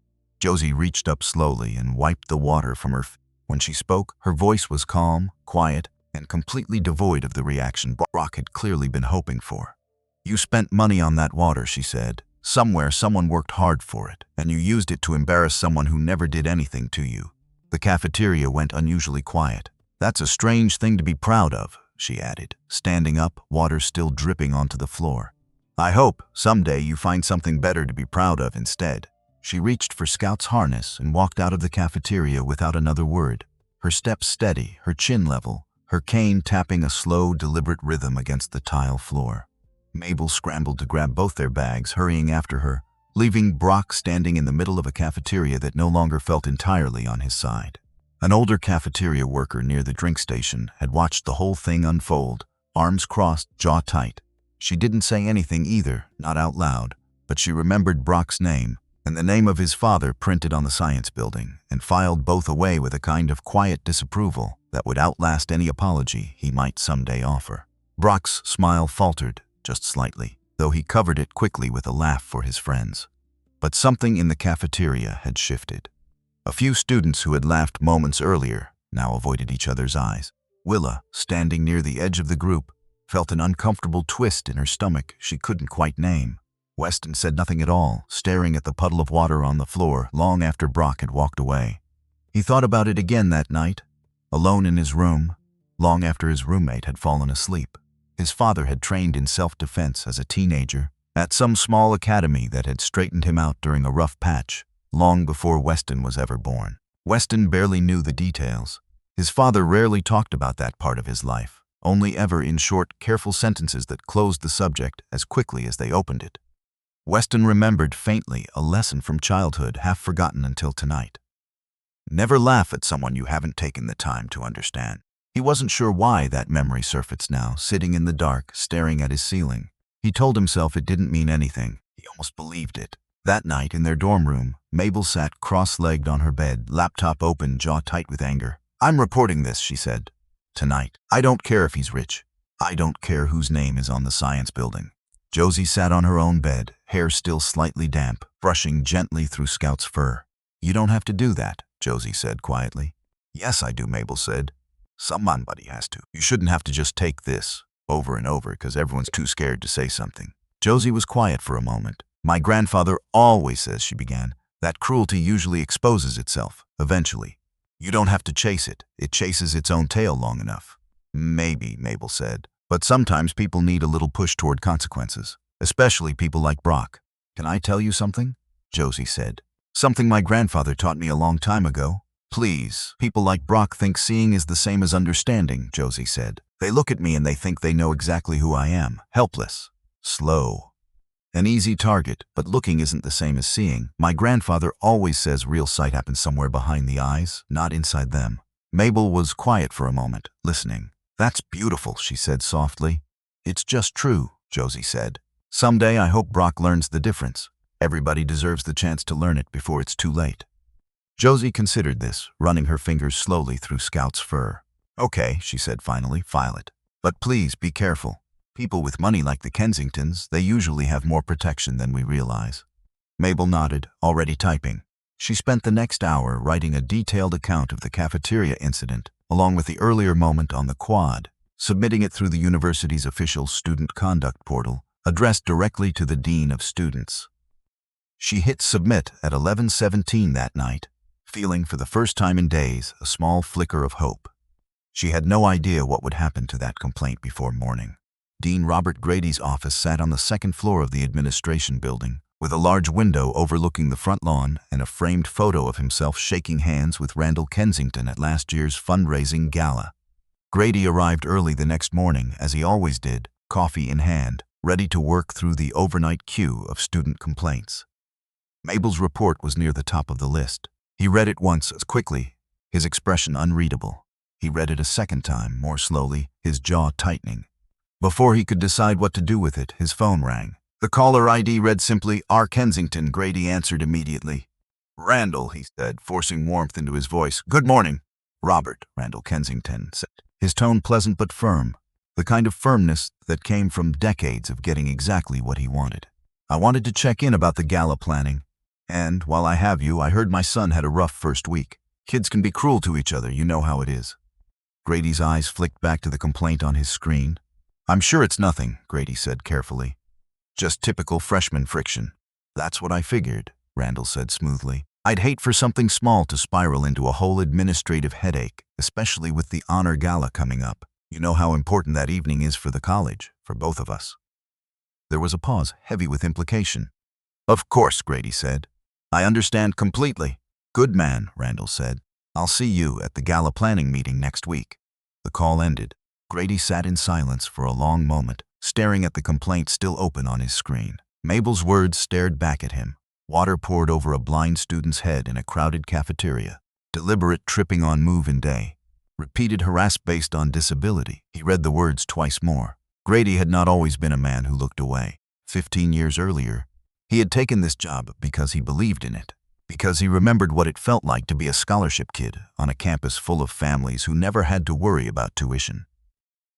Josie reached up slowly and wiped the water from her face. When she spoke, her voice was calm, quiet, and completely devoid of the reaction Brock had clearly been hoping for. "You spent money on that water," she said. "Somewhere someone worked hard for it, and you used it to embarrass someone who never did anything to you." The cafeteria went unusually quiet. "That's a strange thing to be proud of," she added, standing up, water still dripping onto the floor. "I hope someday you find something better to be proud of instead." She reached for Scout's harness and walked out of the cafeteria without another word, her steps steady, her chin level, her cane tapping a slow, deliberate rhythm against the tile floor. Mabel scrambled to grab both their bags, hurrying after her, leaving Brock standing in the middle of a cafeteria that no longer felt entirely on his side. An older cafeteria worker near the drink station had watched the whole thing unfold, arms crossed, jaw tight. She didn't say anything either, not out loud, but she remembered Brock's name and the name of his father printed on the science building, and filed both away with a kind of quiet disapproval that would outlast any apology he might someday offer. Brock's smile faltered, just slightly, though he covered it quickly with a laugh for his friends. But something in the cafeteria had shifted. A few students who had laughed moments earlier now avoided each other's eyes. Willa, standing near the edge of the group, felt an uncomfortable twist in her stomach she couldn't quite name. Weston said nothing at all, staring at the puddle of water on the floor long after Brock had walked away. He thought about it again that night, alone in his room, long after his roommate had fallen asleep. His father had trained in self-defense as a teenager at some small academy that had straightened him out during a rough patch, long before Weston was ever born. Weston barely knew the details. His father rarely talked about that part of his life, only ever in short, careful sentences that closed the subject as quickly as they opened it. Weston remembered faintly a lesson from childhood half forgotten until tonight. Never laugh at someone you haven't taken the time to understand. He wasn't sure why that memory surfaced now, sitting in the dark, staring at his ceiling. He told himself it didn't mean anything. He almost believed it. That night in their dorm room, Mabel sat cross-legged on her bed, laptop open, jaw tight with anger. "I'm reporting this," she said. "Tonight. I don't care if he's rich. I don't care whose name is on the science building." Josie sat on her own bed, hair still slightly damp, brushing gently through Scout's fur. "You don't have to do that," Josie said quietly. "Yes, I do," Mabel said. "Somebody has to. You shouldn't have to just take this over and over because everyone's too scared to say something." Josie was quiet for a moment. "My grandfather always says," she began, "that cruelty usually exposes itself, eventually. You don't have to chase it. It chases its own tail long enough." "Maybe," Mabel said, But sometimes people need a little push toward consequences, especially people like Brock. Can I tell you something? Josie said. Something my grandfather taught me a long time ago. Please, people like Brock think seeing is the same as understanding, Josie said. They look at me and they think they know exactly who I am. Helpless. Slow. An easy target, but looking isn't the same as seeing. My grandfather always says real sight happens somewhere behind the eyes, not inside them. Mabel was quiet for a moment, listening. That's beautiful, she said softly. It's just true, Josie said. Someday I hope Brock learns the difference. Everybody deserves the chance to learn it before it's too late. Josie considered this, running her fingers slowly through Scout's fur. Okay, she said finally, file it. But please be careful. People with money like the Kensingtons, they usually have more protection than we realize. Mabel nodded, already typing. She spent the next hour writing a detailed account of the cafeteria incident, along with the earlier moment on the quad, submitting it through the university's official student conduct portal, addressed directly to the dean of students. She hit submit at 11:17 that night, feeling for the first time in days a small flicker of hope. She had no idea what would happen to that complaint before morning. Dean Robert Grady's office sat on the second floor of the administration building, with a large window overlooking the front lawn and a framed photo of himself shaking hands with Randall Kensington at last year's fundraising gala. Grady arrived early the next morning, as he always did, coffee in hand, ready to work through the overnight queue of student complaints. Mabel's report was near the top of the list. He read it once as quickly, his expression unreadable. He read it a second time, more slowly, his jaw tightening. Before he could decide what to do with it, his phone rang. The caller ID read simply, R. Kensington. Grady answered immediately. Randall, he said, forcing warmth into his voice. Good morning. Robert, Randall Kensington said, his tone pleasant but firm, the kind of firmness that came from decades of getting exactly what he wanted. I wanted to check in about the gala planning. And, while I have you, I heard my son had a rough first week. Kids can be cruel to each other, you know how it is. Grady's eyes flicked back to the complaint on his screen. I'm sure it's nothing, Grady said carefully. Just typical freshman friction. That's what I figured, Randall said smoothly. I'd hate for something small to spiral into a whole administrative headache, especially with the honor gala coming up. You know how important that evening is for the college, for both of us. There was a pause, heavy with implication. Of course, Grady said. I understand completely. Good man, Randall said. I'll see you at the gala planning meeting next week. The call ended. Grady sat in silence for a long moment, staring at the complaint still open on his screen. Mabel's words stared back at him. Water poured over a blind student's head in a crowded cafeteria. Deliberate tripping on move-in day. Repeated harassment based on disability. He read the words twice more. Grady had not always been a man who looked away. 15 years earlier, he had taken this job because he believed in it. Because he remembered what it felt like to be a scholarship kid on a campus full of families who never had to worry about tuition.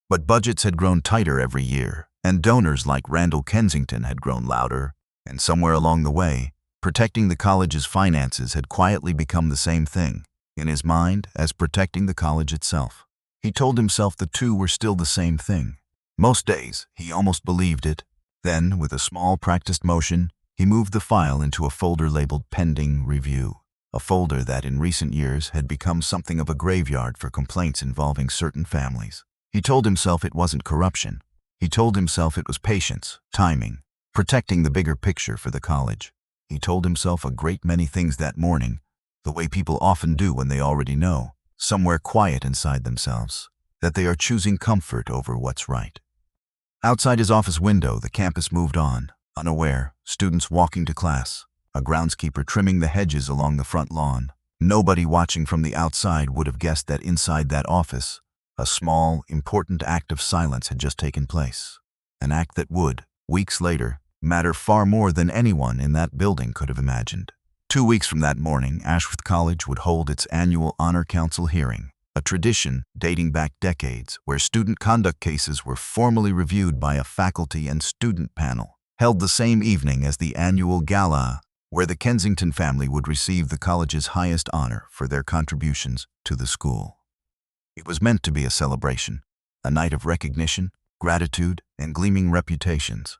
But budgets had grown tighter every year, and donors like Randall Kensington had grown louder, and somewhere along the way, protecting the college's finances had quietly become the same thing, in his mind, as protecting the college itself. He told himself the two were still the same thing. Most days, he almost believed it. Then, with a small practiced motion, he moved the file into a folder labeled Pending Review, a folder that in recent years had become something of a graveyard for complaints involving certain families. He told himself it wasn't corruption. He told himself it was patience, timing, protecting the bigger picture for the college. He told himself a great many things that morning, the way people often do when they already know, somewhere quiet inside themselves, that they are choosing comfort over what's right. Outside his office window, the campus moved on, unaware, students walking to class, a groundskeeper trimming the hedges along the front lawn. Nobody watching from the outside would have guessed that inside that office, a small, important act of silence had just taken place. An act that would, weeks later, matter far more than anyone in that building could have imagined. 2 weeks from that morning, Ashworth College would hold its annual Honor Council hearing, a tradition dating back decades where student conduct cases were formally reviewed by a faculty and student panel, held the same evening as the annual gala, where the Kensington family would receive the college's highest honor for their contributions to the school. It was meant to be a celebration, a night of recognition, gratitude, and gleaming reputations.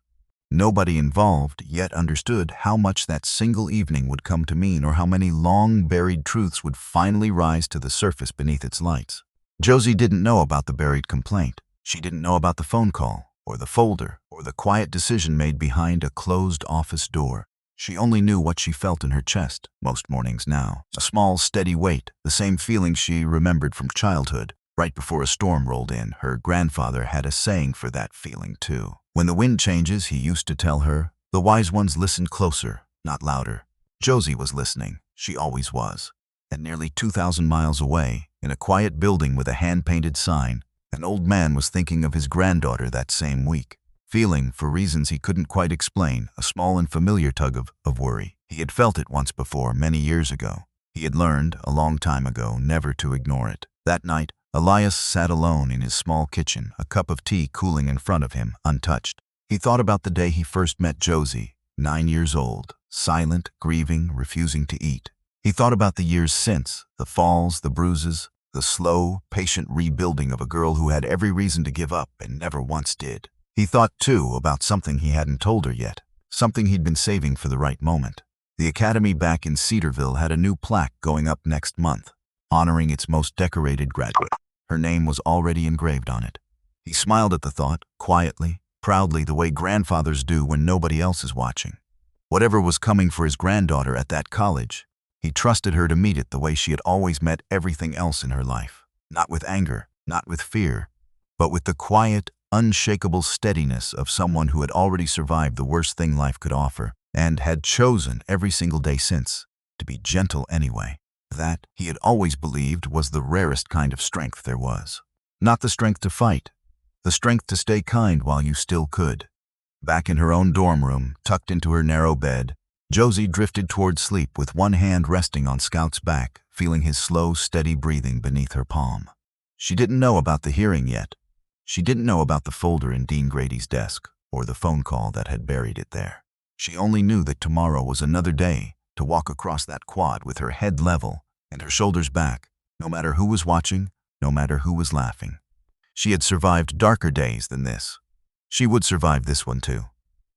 Nobody involved yet understood how much that single evening would come to mean or how many long-buried truths would finally rise to the surface beneath its lights. Josie didn't know about the buried complaint. She didn't know about the phone call, or the folder, or the quiet decision made behind a closed office door. She only knew what she felt in her chest most mornings now. A small, steady weight, the same feeling she remembered from childhood. Right before a storm rolled in, her grandfather had a saying for that feeling too. When the wind changes, he used to tell her, the wise ones listen closer, not louder. Josie was listening. She always was. And nearly 2,000 miles away, in a quiet building with a hand-painted sign, an old man was thinking of his granddaughter that same week, feeling, for reasons he couldn't quite explain, a small and familiar tug of worry. He had felt it once before, many years ago. He had learned, a long time ago, never to ignore it. That night, Elias sat alone in his small kitchen, a cup of tea cooling in front of him, untouched. He thought about the day he first met Josie, 9 years old, silent, grieving, refusing to eat. He thought about the years since, the falls, the bruises, the slow, patient rebuilding of a girl who had every reason to give up and never once did. He thought, too, about something he hadn't told her yet, something he'd been saving for the right moment. The academy back in Cedarville had a new plaque going up next month, honoring its most decorated graduate. Her name was already engraved on it. He smiled at the thought, quietly, proudly, the way grandfathers do when nobody else is watching. Whatever was coming for his granddaughter at that college, he trusted her to meet it the way she had always met everything else in her life. Not with anger, not with fear, but with the quiet, unshakable steadiness of someone who had already survived the worst thing life could offer, and had chosen every single day since to be gentle anyway. That, he had always believed, was the rarest kind of strength there was. Not the strength to fight, the strength to stay kind while you still could. Back in her own dorm room, tucked into her narrow bed, Josie drifted toward sleep with one hand resting on Scout's back, feeling his slow, steady breathing beneath her palm. She didn't know about the hearing yet. She didn't know about the folder in Dean Grady's desk, or the phone call that had buried it there. She only knew that tomorrow was another day to walk across that quad with her head level and her shoulders back, no matter who was watching, no matter who was laughing. She had survived darker days than this. She would survive this one too.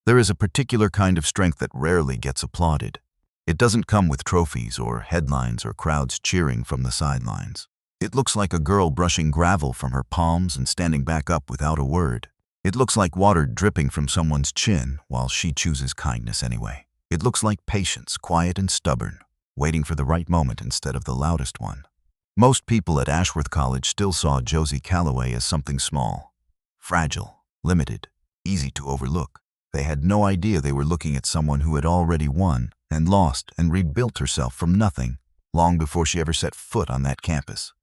There is a particular kind of strength that rarely gets applauded. It doesn't come with trophies or headlines or crowds cheering from the sidelines. It looks like a girl brushing gravel from her palms and standing back up without a word. It looks like water dripping from someone's chin while she chooses kindness anyway. It looks like patience, quiet and stubborn, waiting for the right moment instead of the loudest one. Most people at Ashworth College still saw Josie Calloway as something small, fragile, limited, easy to overlook. They had no idea they were looking at someone who had already won and lost and rebuilt herself from nothing long before she ever set foot on that campus.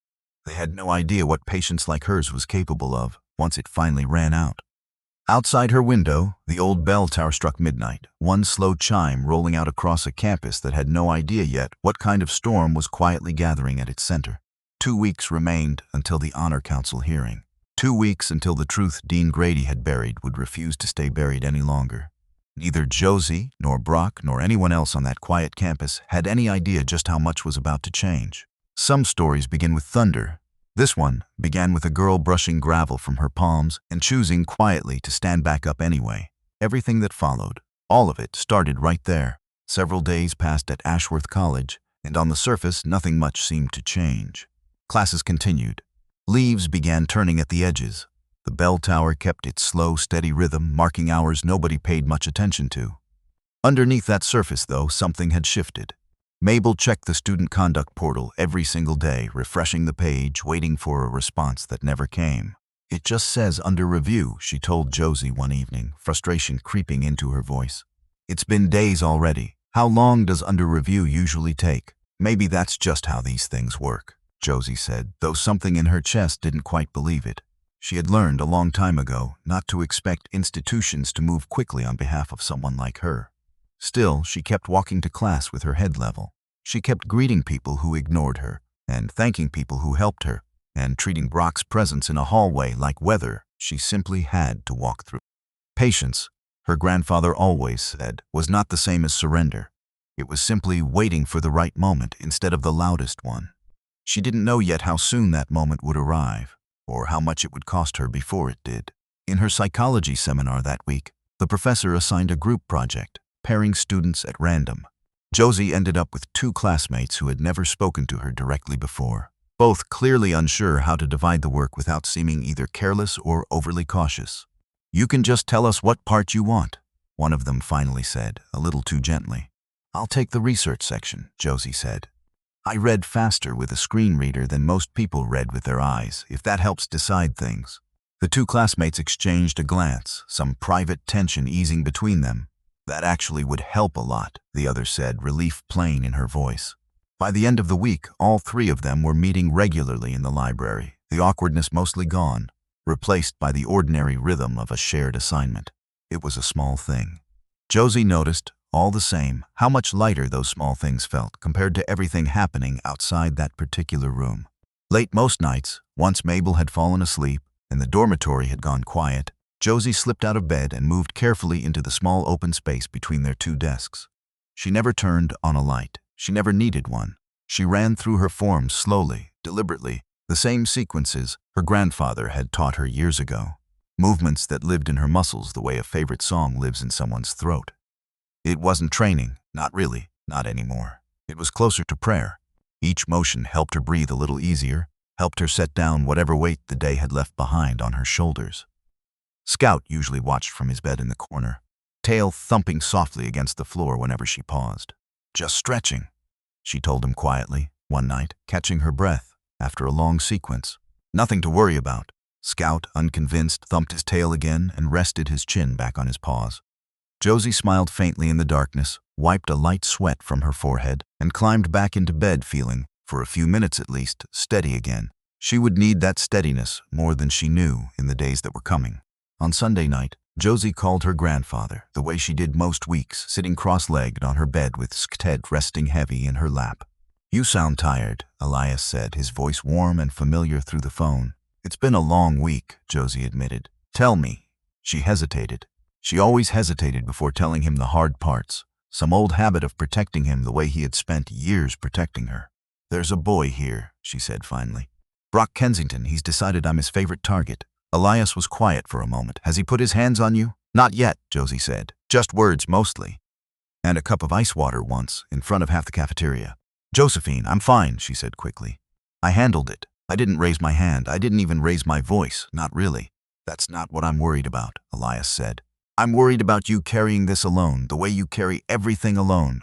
They had no idea what patience like hers was capable of once it finally ran out. Outside her window, the old bell tower struck midnight, one slow chime rolling out across a campus that had no idea yet what kind of storm was quietly gathering at its center. 2 weeks remained until the Honor Council hearing. 2 weeks until the truth Dean Grady had buried would refuse to stay buried any longer. Neither Josie, nor Brock, nor anyone else on that quiet campus had any idea just how much was about to change. Some stories begin with thunder. This one began with a girl brushing gravel from her palms and choosing quietly to stand back up anyway. Everything that followed, all of it, started right there. Several days passed at Ashworth College, and on the surface nothing much seemed to change. Classes continued. Leaves began turning at the edges. The bell tower kept its slow, steady rhythm, marking hours nobody paid much attention to. Underneath that surface, though, something had shifted. Mabel checked the student conduct portal every single day, refreshing the page, waiting for a response that never came. "It just says under review," she told Josie one evening, frustration creeping into her voice. "It's been days already. How long does under review usually take?" "Maybe that's just how these things work," Josie said, though something in her chest didn't quite believe it. She had learned a long time ago not to expect institutions to move quickly on behalf of someone like her. Still, she kept walking to class with her head level. She kept greeting people who ignored her, and thanking people who helped her, and treating Brock's presence in a hallway like weather she simply had to walk through. Patience, her grandfather always said, was not the same as surrender. It was simply waiting for the right moment instead of the loudest one. She didn't know yet how soon that moment would arrive, or how much it would cost her before it did. In her psychology seminar that week, the professor assigned a group project, pairing students at random. Josie ended up with 2 classmates who had never spoken to her directly before. both clearly unsure how to divide the work without seeming either careless or overly cautious. "You can just tell us what part you want," one of them finally said, a little too gently. "I'll take the research section," Josie said. "I read faster with a screen reader than most people read with their eyes, if that helps decide things." The two classmates exchanged a glance, some private tension easing between them. "That actually would help a lot," the other said, relief plain in her voice. By the end of the week, all three of them were meeting regularly in the library, the awkwardness mostly gone, replaced by the ordinary rhythm of a shared assignment. It was a small thing. Josie noticed, all the same, how much lighter those small things felt compared to everything happening outside that particular room. Late most nights, once Mabel had fallen asleep and the dormitory had gone quiet, Josie slipped out of bed and moved carefully into the small open space between their two desks. She never turned on a light. She never needed one. She ran through her forms slowly, deliberately, the same sequences her grandfather had taught her years ago. Movements that lived in her muscles the way a favorite song lives in someone's throat. It wasn't training, not really, not anymore. It was closer to prayer. Each motion helped her breathe a little easier, helped her set down whatever weight the day had left behind on her shoulders. Scout usually watched from his bed in the corner, tail thumping softly against the floor whenever she paused. "Just stretching," she told him quietly, one night, catching her breath after a long sequence. "Nothing to worry about." Scout, unconvinced, thumped his tail again and rested his chin back on his paws. Josie smiled faintly in the darkness, wiped a light sweat from her forehead, and climbed back into bed feeling, for a few minutes at least, steady again. She would need that steadiness more than she knew in the days that were coming. On Sunday night, Josie called her grandfather, the way she did most weeks, sitting cross-legged on her bed with Skted resting heavy in her lap. "You sound tired," Elias said, his voice warm and familiar through the phone. "It's been a long week," Josie admitted. "Tell me." She hesitated. She always hesitated before telling him the hard parts, some old habit of protecting him the way he had spent years protecting her. "There's a boy here," she said finally. "Brock Kensington. He's decided I'm his favorite target." Elias was quiet for a moment. "Has he put his hands on you?" "Not yet," Josie said. "Just words mostly. And a cup of ice water once, in front of half the cafeteria." "Josephine, I'm fine," she said quickly. "I handled it. I didn't raise my hand. I didn't even raise my voice. Not really." "That's not what I'm worried about," Elias said. "I'm worried about you carrying this alone, the way you carry everything alone."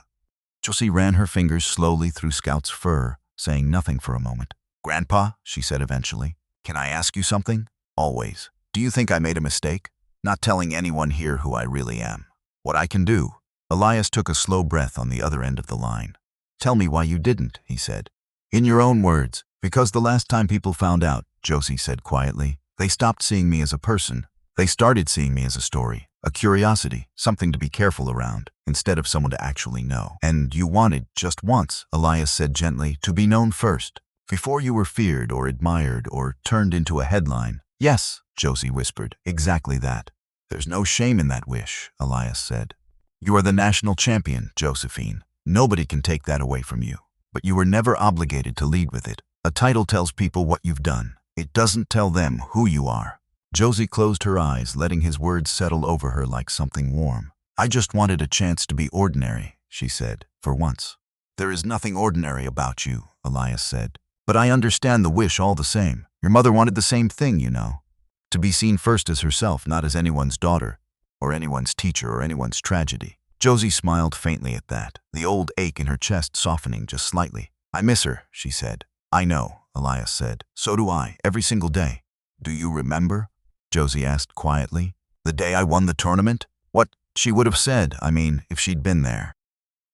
Josie ran her fingers slowly through Scout's fur, saying nothing for a moment. "Grandpa," she said eventually, "can I ask you something?" "Always. Do you think I made a mistake? Not telling anyone here who I really am. What I can do?" Elias took a slow breath on the other end of the line. "Tell me why you didn't," he said. "In your own words." "Because the last time people found out," Josie said quietly, "they stopped seeing me as a person. They started seeing me as a story, a curiosity, something to be careful around, instead of someone to actually know. And you wanted, just once," Elias said gently, "to be known first, before you were feared or admired or turned into a headline." "Yes," Josie whispered, "exactly that." "There's no shame in that wish," Elias said. "You are the national champion, Josephine. Nobody can take that away from you. But you were never obligated to lead with it. A title tells people what you've done. It doesn't tell them who you are." Josie closed her eyes, letting his words settle over her like something warm. "I just wanted a chance to be ordinary," she said, for once. "There is nothing ordinary about you," Elias said. "But I understand the wish all the same. Your mother wanted the same thing, you know. To be seen first as herself, not as anyone's daughter, or anyone's teacher, or anyone's tragedy." Josie smiled faintly at that, the old ache in her chest softening just slightly. "I miss her," she said. "I know," Elias said. "So do I, every single day." "Do you remember?" Josie asked quietly. "The day I won the tournament? What she would have said, I mean, if she'd been there."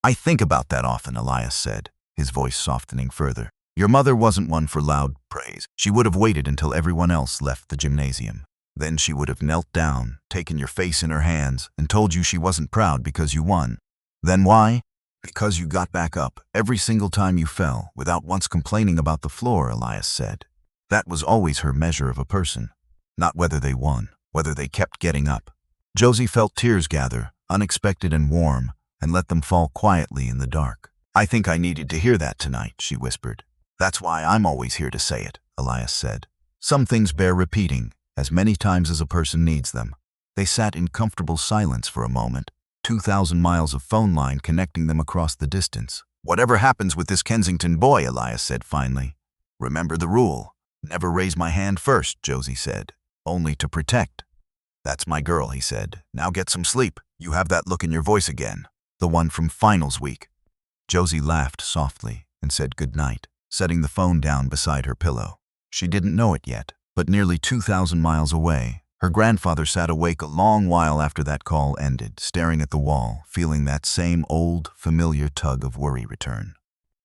"I think about that often," Elias said, his voice softening further. "Your mother wasn't one for loud praise. She would have waited until everyone else left the gymnasium. Then she would have knelt down, taken your face in her hands, and told you she wasn't proud because you won. Then why? Because you got back up every single time you fell, without once complaining about the floor," Elias said. That was always her measure of a person. Not whether they won, whether they kept getting up. Josie felt tears gather, unexpected and warm, and let them fall quietly in the dark. "I think I needed to hear that tonight," she whispered. "That's why I'm always here to say it," Elias said. "Some things bear repeating, as many times as a person needs them." They sat in comfortable silence for a moment, 2,000 miles of phone line connecting them across the distance. "Whatever happens with this Kensington boy," Elias said finally, Remember the rule. Never raise my hand first, Josie said. Only to protect. That's my girl, he said. Now get some sleep. You have that look in your voice again. The one from finals week. Josie laughed softly and said goodnight, setting the phone down beside her pillow. She didn't know it yet, but nearly 2,000 miles away, her grandfather sat awake a long while after that call ended, staring at the wall, feeling that same old, familiar tug of worry return.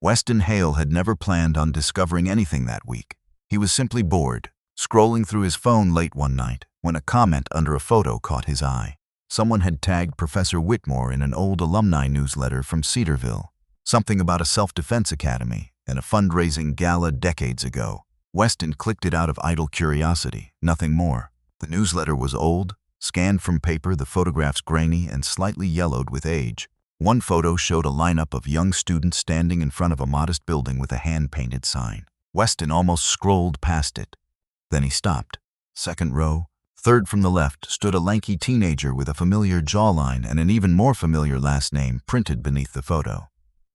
Weston Hale had never planned on discovering anything that week. He was simply bored, scrolling through his phone late one night, when a comment under a photo caught his eye. Someone had tagged Professor Whitmore in an old alumni newsletter from Cedarville, something about a self-defense academy and a fundraising gala decades ago. Weston clicked it out of idle curiosity, nothing more. The newsletter was old, scanned from paper, the photographs grainy and slightly yellowed with age. One photo showed a lineup of young students standing in front of a modest building with a hand-painted sign. Weston almost scrolled past it. Then he stopped. Second row, third from the left, stood a lanky teenager with a familiar jawline and an even more familiar last name printed beneath the photo.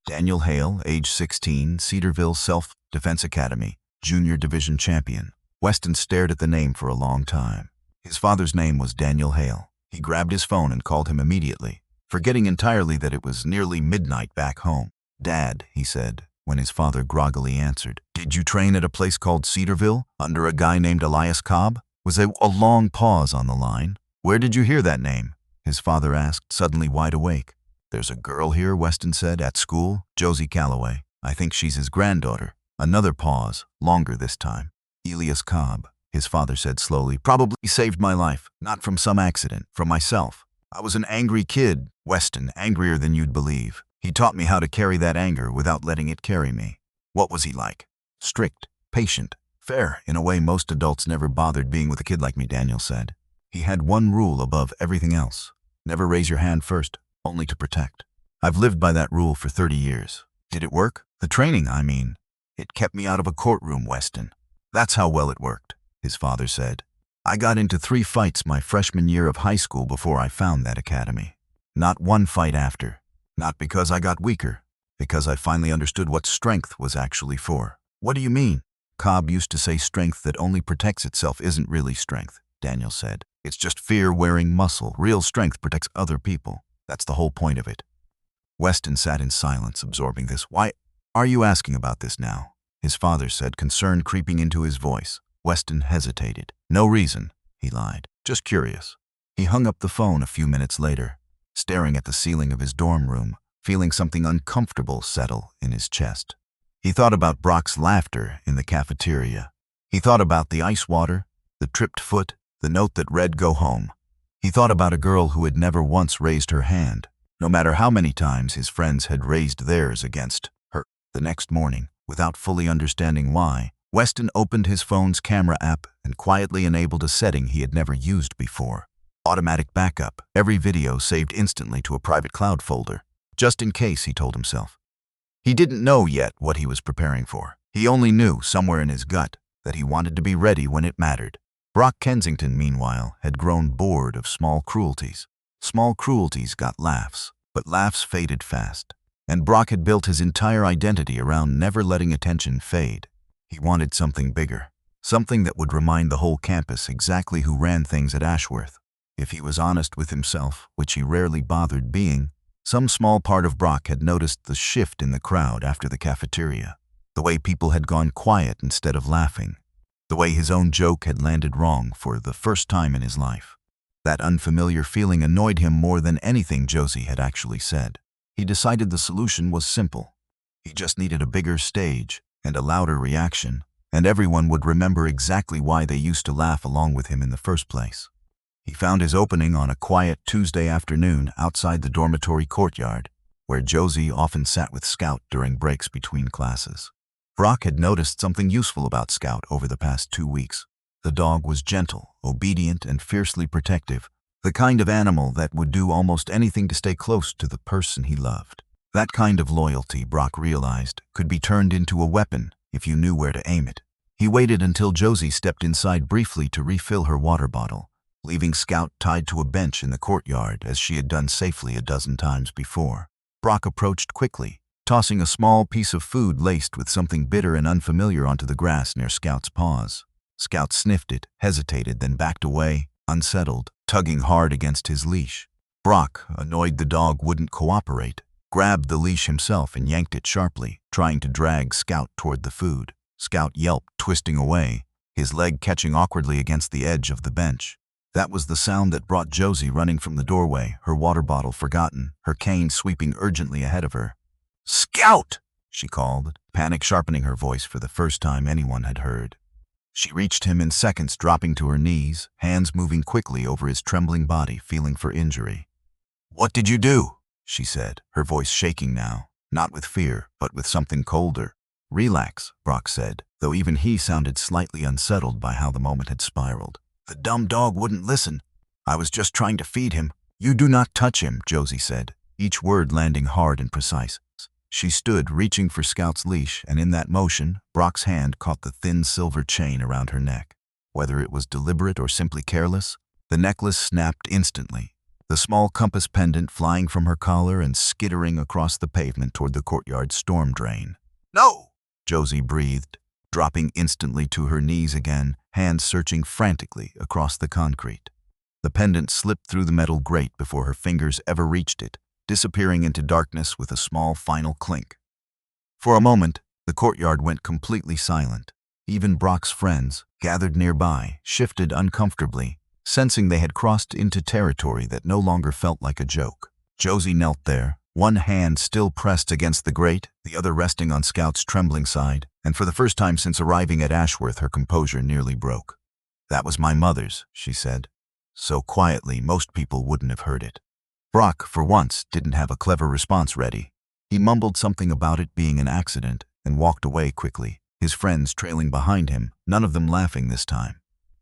Daniel Hale, age 16, Cedarville Self-Defense Academy, Junior Division Champion. Weston stared at the name for a long time. His father's name was Daniel Hale. He grabbed his phone and called him immediately, forgetting entirely that it was nearly midnight back home. "Dad," he said, when his father groggily answered. "Did you train at a place called Cedarville, under a guy named Elias Cobb?" Was there a long pause on the line. "Where did you hear that name?" his father asked, suddenly wide awake. "There's a girl here," Weston said, "at school, Josie Calloway. I think she's his granddaughter." Another pause, longer this time. "Elias Cobb," his father said slowly, "probably saved my life, not from some accident, from myself. I was an angry kid, Weston, angrier than you'd believe. He taught me how to carry that anger without letting it carry me." "What was he like?" "Strict, patient, fair, in a way most adults never bothered being with a kid like me," Daniel said. "He had one rule above everything else. Never raise your hand first, only to protect. I've lived by that rule for 30 years. Did it work? The training, I mean. It kept me out of a courtroom, Weston. That's how well it worked," his father said. "I got into 3 fights my freshman year of high school before I found that academy. Not one fight after. Not because I got weaker, because I finally understood what strength was actually for." "What do you mean?" "Cobb used to say strength that only protects itself isn't really strength," Daniel said. "It's just fear wearing muscle. Real strength protects other people. That's the whole point of it." Weston sat in silence, absorbing this. "Why are you asking about this now?" his father said, concern creeping into his voice. Weston hesitated. "No reason," he lied. "Just curious." He hung up the phone a few minutes later, staring at the ceiling of his dorm room, feeling something uncomfortable settle in his chest. He thought about Brock's laughter in the cafeteria. He thought about the ice water, the tripped foot, the note that read, "Go home." He thought about a girl who had never once raised her hand, no matter how many times his friends had raised theirs against her. The next morning, without fully understanding why, Weston opened his phone's camera app and quietly enabled a setting he had never used before. Automatic backup, every video saved instantly to a private cloud folder. Just in case, he told himself. He didn't know yet what he was preparing for. He only knew, somewhere in his gut, that he wanted to be ready when it mattered. Brock Kensington, meanwhile, had grown bored of small cruelties. Small cruelties got laughs, but laughs faded fast. And Brock had built his entire identity around never letting attention fade. He wanted something bigger, something that would remind the whole campus exactly who ran things at Ashworth. If he was honest with himself, which he rarely bothered being, some small part of Brock had noticed the shift in the crowd after the cafeteria. The way people had gone quiet instead of laughing. The way his own joke had landed wrong for the first time in his life. That unfamiliar feeling annoyed him more than anything Josie had actually said. He decided the solution was simple. He just needed a bigger stage and a louder reaction, and everyone would remember exactly why they used to laugh along with him in the first place. He found his opening on a quiet Tuesday afternoon outside the dormitory courtyard, where Josie often sat with Scout during breaks between classes. Brock had noticed something useful about Scout over the past 2 weeks. The dog was gentle, obedient, and fiercely protective, the kind of animal that would do almost anything to stay close to the person he loved. That kind of loyalty, Brock realized, could be turned into a weapon if you knew where to aim it. He waited until Josie stepped inside briefly to refill her water bottle, leaving Scout tied to a bench in the courtyard as she had done safely a dozen times before. Brock approached quickly, tossing a small piece of food laced with something bitter and unfamiliar onto the grass near Scout's paws. Scout sniffed it, hesitated, then backed away, unsettled, tugging hard against his leash. Brock, annoyed the dog wouldn't cooperate, grabbed the leash himself and yanked it sharply, trying to drag Scout toward the food. Scout yelped, twisting away, his leg catching awkwardly against the edge of the bench. That was the sound that brought Josie running from the doorway, her water bottle forgotten, her cane sweeping urgently ahead of her. "Scout!" she called, panic sharpening her voice for the first time anyone had heard. She reached him in seconds, dropping to her knees, hands moving quickly over his trembling body, feeling for injury. "What did you do?" she said, her voice shaking now, not with fear, but with something colder. "Relax," Brock said, though even he sounded slightly unsettled by how the moment had spiraled. "The dumb dog wouldn't listen. I was just trying to feed him." "You do not touch him," Josie said, each word landing hard and precise. She stood, reaching for Scout's leash, and in that motion, Brock's hand caught the thin silver chain around her neck. Whether it was deliberate or simply careless, the necklace snapped instantly, the small compass pendant flying from her collar and skittering across the pavement toward the courtyard's storm drain. "No!" Josie breathed, dropping instantly to her knees again, hands searching frantically across the concrete. The pendant slipped through the metal grate before her fingers ever reached it, disappearing into darkness with a small final clink. For a moment, the courtyard went completely silent. Even Brock's friends, gathered nearby, shifted uncomfortably, sensing they had crossed into territory that no longer felt like a joke. Josie knelt there, one hand still pressed against the grate, the other resting on Scout's trembling side, and for the first time since arriving at Ashworth, her composure nearly broke. "That was my mother's," she said, so quietly most people wouldn't have heard it. Brock, for once, didn't have a clever response ready. He mumbled something about it being an accident and walked away quickly, his friends trailing behind him, none of them laughing this time.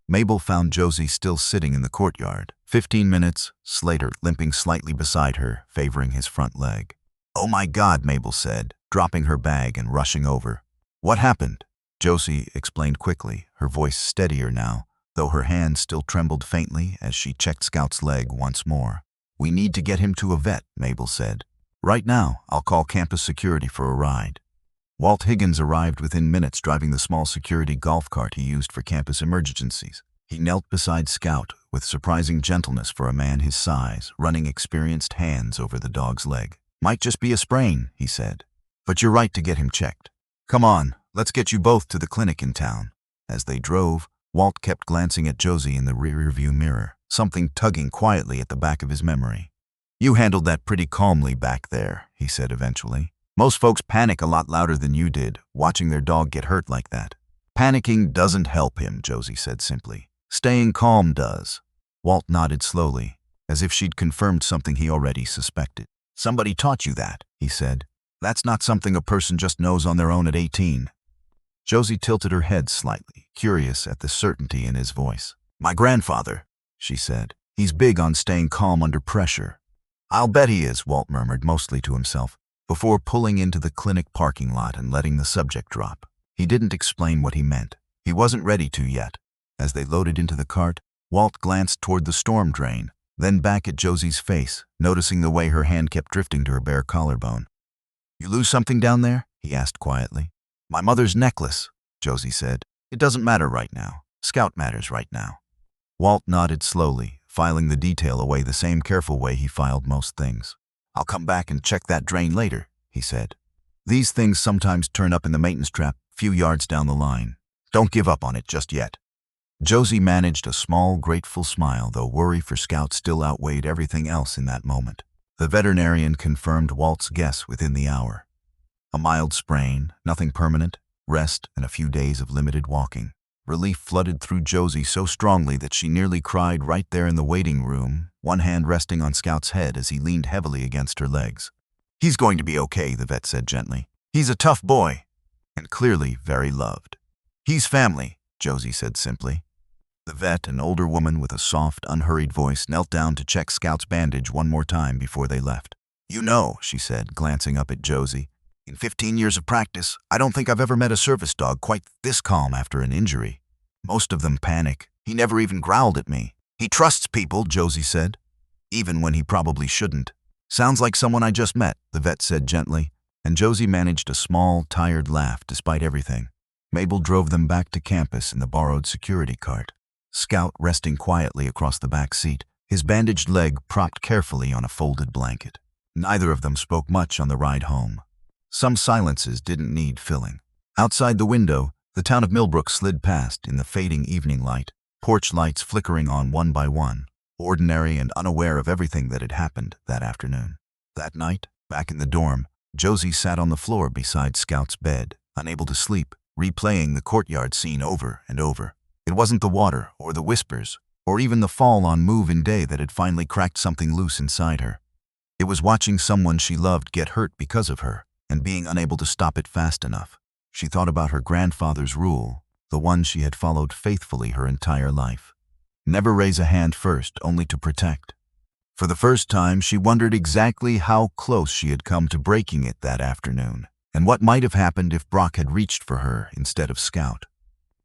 Mabel found Josie still sitting in the courtyard. 15 minutes, Slater limping slightly beside her, favoring his front leg. "Oh my God," Mabel said, dropping her bag and rushing over. "What happened?" Josie explained quickly, her voice steadier now, though her hand still trembled faintly as she checked Scout's leg once more. "We need to get him to a vet," Mabel said. "Right now, I'll call campus security for a ride." Walt Higgins arrived within minutes, driving the small security golf cart he used for campus emergencies. He knelt beside Scout with surprising gentleness for a man his size, running experienced hands over the dog's leg. "Might just be a sprain," he said. "But you're right to get him checked. Come on, let's get you both to the clinic in town." As they drove, Walt kept glancing at Josie in the rearview mirror, something tugging quietly at the back of his memory. "You handled that pretty calmly back there," he said eventually. "Most folks panic a lot louder than you did, watching their dog get hurt like that." "Panicking doesn't help him," Josie said simply. "Staying calm does." Walt nodded slowly, as if she'd confirmed something he already suspected. "Somebody taught you that," he said. "That's not something a person just knows on their own at 18. Josie tilted her head slightly, curious at the certainty in his voice. "My grandfather," she said. "He's big on staying calm under pressure." "I'll bet he is," Walt murmured, mostly to himself, before pulling into the clinic parking lot and letting the subject drop. He didn't explain what he meant. He wasn't ready to yet. As they loaded into the cart, Walt glanced toward the storm drain, then back at Josie's face, noticing the way her hand kept drifting to her bare collarbone. "You lose something down there?" he asked quietly. "My mother's necklace," Josie said. "It doesn't matter right now. Scout matters right now." Walt nodded slowly, filing the detail away the same careful way he filed most things. "I'll come back and check that drain later," he said. "These things sometimes turn up in the maintenance trap a few yards down the line. Don't give up on it just yet." Josie managed a small, grateful smile, though worry for Scout still outweighed everything else in that moment. The veterinarian confirmed Walt's guess within the hour. A mild sprain, nothing permanent, rest, and a few days of limited walking. Relief flooded through Josie so strongly that she nearly cried right there in the waiting room, one hand resting on Scout's head as he leaned heavily against her legs. "He's going to be okay," the vet said gently. "He's a tough boy, and clearly very loved." "He's family," Josie said simply. The vet, an older woman with a soft, unhurried voice, knelt down to check Scout's bandage one more time before they left. "You know," she said, glancing up at Josie, "in 15 years of practice, I don't think I've ever met a service dog quite this calm after an injury. Most of them panic. He never even growled at me." "He trusts people," Josie said, "even when he probably shouldn't." "Sounds like someone I just met," the vet said gently. and Josie managed a small, tired laugh despite everything. Mabel drove them back to campus in the borrowed security cart. Scout resting quietly across the back seat, his bandaged leg propped carefully on a folded blanket. Neither of them spoke much on the ride home. Some silences didn't need filling. Outside the window, the town of Millbrook slid past in the fading evening light, porch lights flickering on one by one, ordinary and unaware of everything that had happened that afternoon. That night, back in the dorm, Josie sat on the floor beside Scout's bed, unable to sleep, replaying the courtyard scene over and over. It wasn't the water or the whispers, or even the fall on move-in day that had finally cracked something loose inside her. It was watching someone she loved get hurt because of her, and being unable to stop it fast enough. She thought about her grandfather's rule, the one she had followed faithfully her entire life. Never raise a hand first, only to protect. For the first time, she wondered exactly how close she had come to breaking it that afternoon, and what might have happened if Brock had reached for her instead of Scout.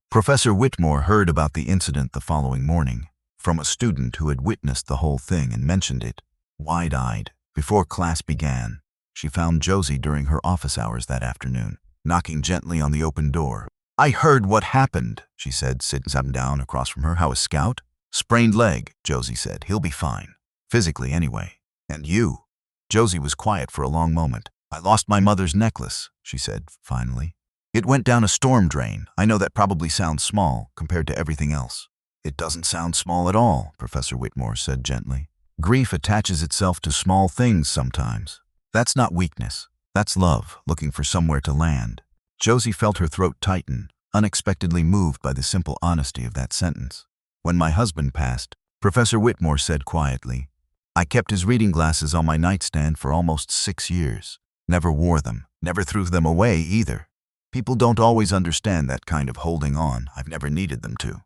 Professor Whitmore heard about the incident the following morning, from a student who had witnessed the whole thing and mentioned it. Wide-eyed, before class began, she found Josie during her office hours that afternoon, knocking gently on the open door. "I heard what happened," she said, sitting down across from her. "How is Scout?" "Sprained leg," Josie said. "He'll be fine. Physically, anyway." "And you?" Josie was quiet for a long moment. "I lost my mother's necklace," she said, finally. "It went down a storm drain. I know that probably sounds small compared to everything else." "It doesn't sound small at all," Professor Whitmore said gently. "Grief attaches itself to small things sometimes. That's not weakness. That's love, looking for somewhere to land." Josie felt her throat tighten, unexpectedly moved by the simple honesty of that sentence. "When my husband passed," Professor Whitmore said quietly, "I kept his reading glasses on my nightstand for almost 6 years. Never wore them, never threw them away either. People don't always understand that kind of holding on. I've never needed them to."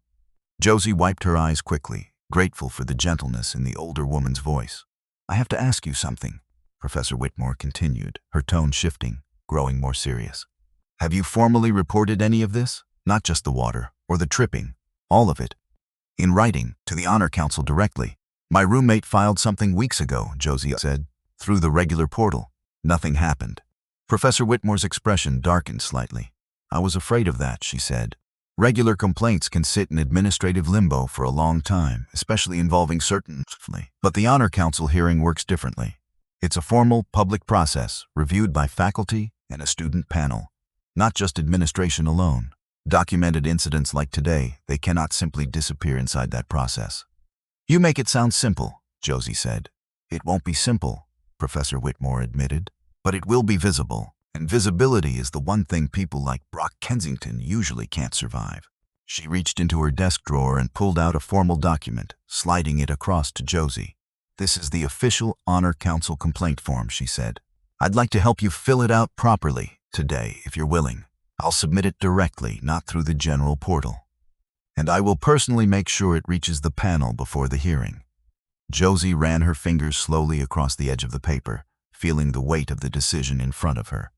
Josie wiped her eyes quickly, grateful for the gentleness in the older woman's voice. "I have to ask you something," Professor Whitmore continued, her tone shifting, growing more serious. "Have you formally reported any of this? Not just the water, or the tripping, all of it. In writing, to the Honor Council directly." "My roommate filed something weeks ago," Josie said, "through the regular portal. Nothing happened." Professor Whitmore's expression darkened slightly. "I was afraid of that," she said. "Regular complaints can sit in administrative limbo for a long time, especially involving certain... But the Honor Council hearing works differently. It's a formal, public process, reviewed by faculty and a student panel. Not just administration alone. Documented incidents like today, they cannot simply disappear inside that process." "You make it sound simple," Josie said. "It won't be simple," Professor Whitmore admitted, "but it will be visible, and visibility is the one thing people like Brock Kensington usually can't survive." She reached into her desk drawer and pulled out a formal document, sliding it across to Josie. "This is the official Honor Council complaint form," she said. "I'd like to help you fill it out properly today, if you're willing. I'll submit it directly, not through the general portal. And I will personally make sure it reaches the panel before the hearing." Josie ran her fingers slowly across the edge of the paper, feeling the weight of the decision in front of her.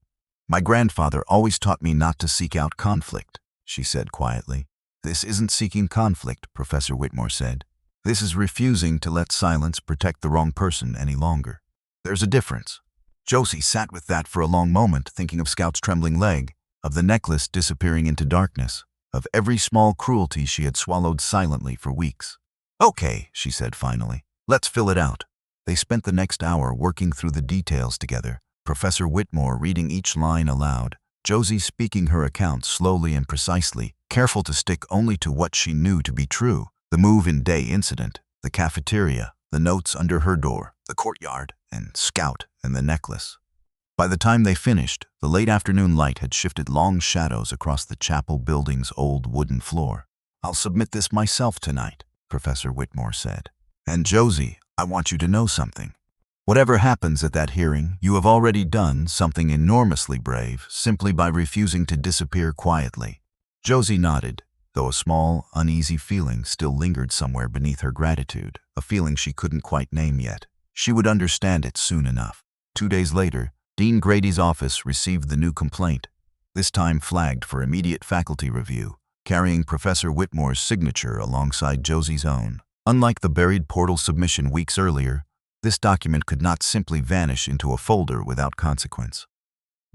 "My grandfather always taught me not to seek out conflict," she said quietly. "This isn't seeking conflict," Professor Whitmore said. "This is refusing to let silence protect the wrong person any longer. There's a difference." Josie sat with that for a long moment, thinking of Scout's trembling leg, of the necklace disappearing into darkness, of every small cruelty she had swallowed silently for weeks. "Okay," she said finally. "Let's fill it out." They spent the next hour working through the details together, Professor Whitmore reading each line aloud, Josie speaking her account slowly and precisely, careful to stick only to what she knew to be true: the move-in day incident, the cafeteria, the notes under her door, the courtyard, and Scout and the necklace. By the time they finished, the late afternoon light had shifted long shadows across the chapel building's old wooden floor. "I'll submit this myself tonight," Professor Whitmore said. "And Josie, I want you to know something. Whatever happens at that hearing, you have already done something enormously brave simply by refusing to disappear quietly." Josie nodded, though a small, uneasy feeling still lingered somewhere beneath her gratitude, a feeling she couldn't quite name yet. She would understand it soon enough. 2 days later, Dean Grady's office received the new complaint, this time flagged for immediate faculty review, carrying Professor Whitmore's signature alongside Josie's own. Unlike the buried portal submission weeks earlier, this document could not simply vanish into a folder without consequence.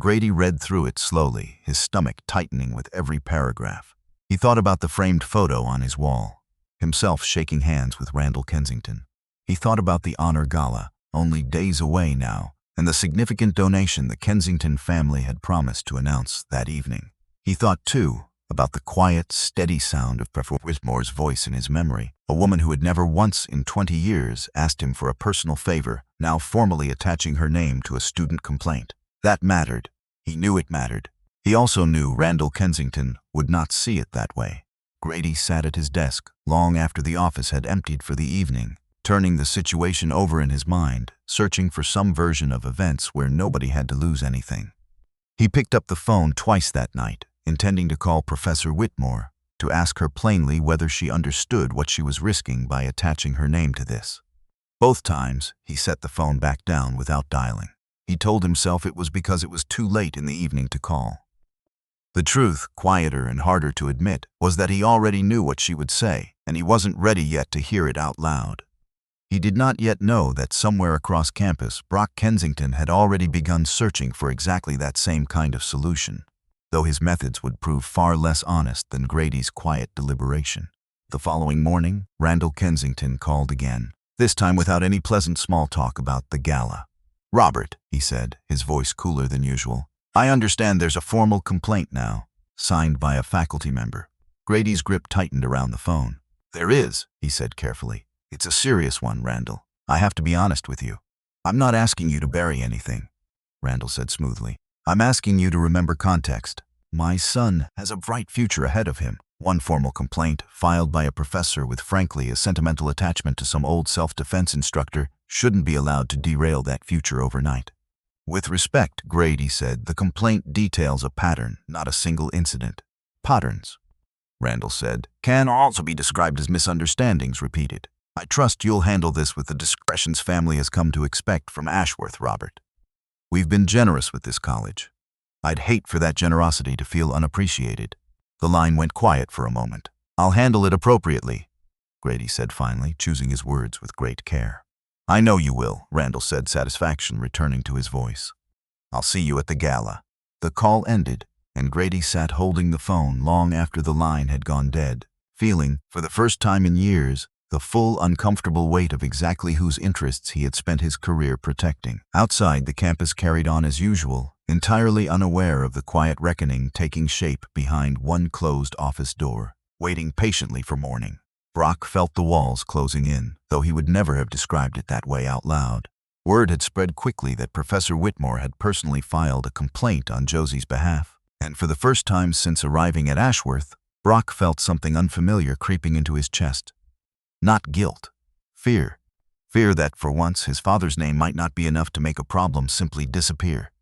Grady read through it slowly, his stomach tightening with every paragraph. He thought about the framed photo on his wall, himself shaking hands with Randall Kensington. He thought about the honor gala, only days away now, and the significant donation the Kensington family had promised to announce that evening. He thought, too, about the quiet, steady sound of Professor Whitmore's voice in his memory, a woman who had never once in 20 years asked him for a personal favor, now formally attaching her name to a student complaint. That mattered. He knew it mattered. He also knew Randall Kensington would not see it that way. Grady sat at his desk long after the office had emptied for the evening, turning the situation over in his mind, searching for some version of events where nobody had to lose anything. He picked up the phone twice that night, intending to call Professor Whitmore to ask her plainly whether she understood what she was risking by attaching her name to this. Both times, he set the phone back down without dialing. He told himself it was because it was too late in the evening to call. The truth, quieter and harder to admit, was that he already knew what she would say, and he wasn't ready yet to hear it out loud. He did not yet know that somewhere across campus, Brock Kensington had already begun searching for exactly that same kind of solution, though his methods would prove far less honest than Grady's quiet deliberation. The following morning, Randall Kensington called again, this time without any pleasant small talk about the gala. "Robert," he said, his voice cooler than usual, "I understand there's a formal complaint now, signed by a faculty member." Grady's grip tightened around the phone. "There is," he said carefully. "It's a serious one, Randall. I have to be honest with you." "I'm not asking you to bury anything," Randall said smoothly. "I'm asking you to remember context. My son has a bright future ahead of him. One formal complaint, filed by a professor with frankly a sentimental attachment to some old self-defense instructor, shouldn't be allowed to derail that future overnight." "With respect," Grady said, "the complaint details a pattern, not a single incident." "Patterns," Randall said, "can also be described as misunderstandings repeated. I trust you'll handle this with the discretions family has come to expect from Ashworth, Robert. We've been generous with this college. I'd hate for that generosity to feel unappreciated." The line went quiet for a moment. "I'll handle it appropriately," Grady said finally, choosing his words with great care. "I know you will," Randall said, satisfaction returning to his voice. "I'll see you at the gala." The call ended, and Grady sat holding the phone long after the line had gone dead, feeling, for the first time in years, the full, uncomfortable weight of exactly whose interests he had spent his career protecting. Outside, the campus carried on as usual, entirely unaware of the quiet reckoning taking shape behind one closed office door, waiting patiently for morning. Brock felt the walls closing in, though he would never have described it that way out loud. Word had spread quickly that Professor Whitmore had personally filed a complaint on Josie's behalf, and for the first time since arriving at Ashworth, Brock felt something unfamiliar creeping into his chest. Not guilt. Fear. Fear that, for once, his father's name might not be enough to make a problem simply disappear.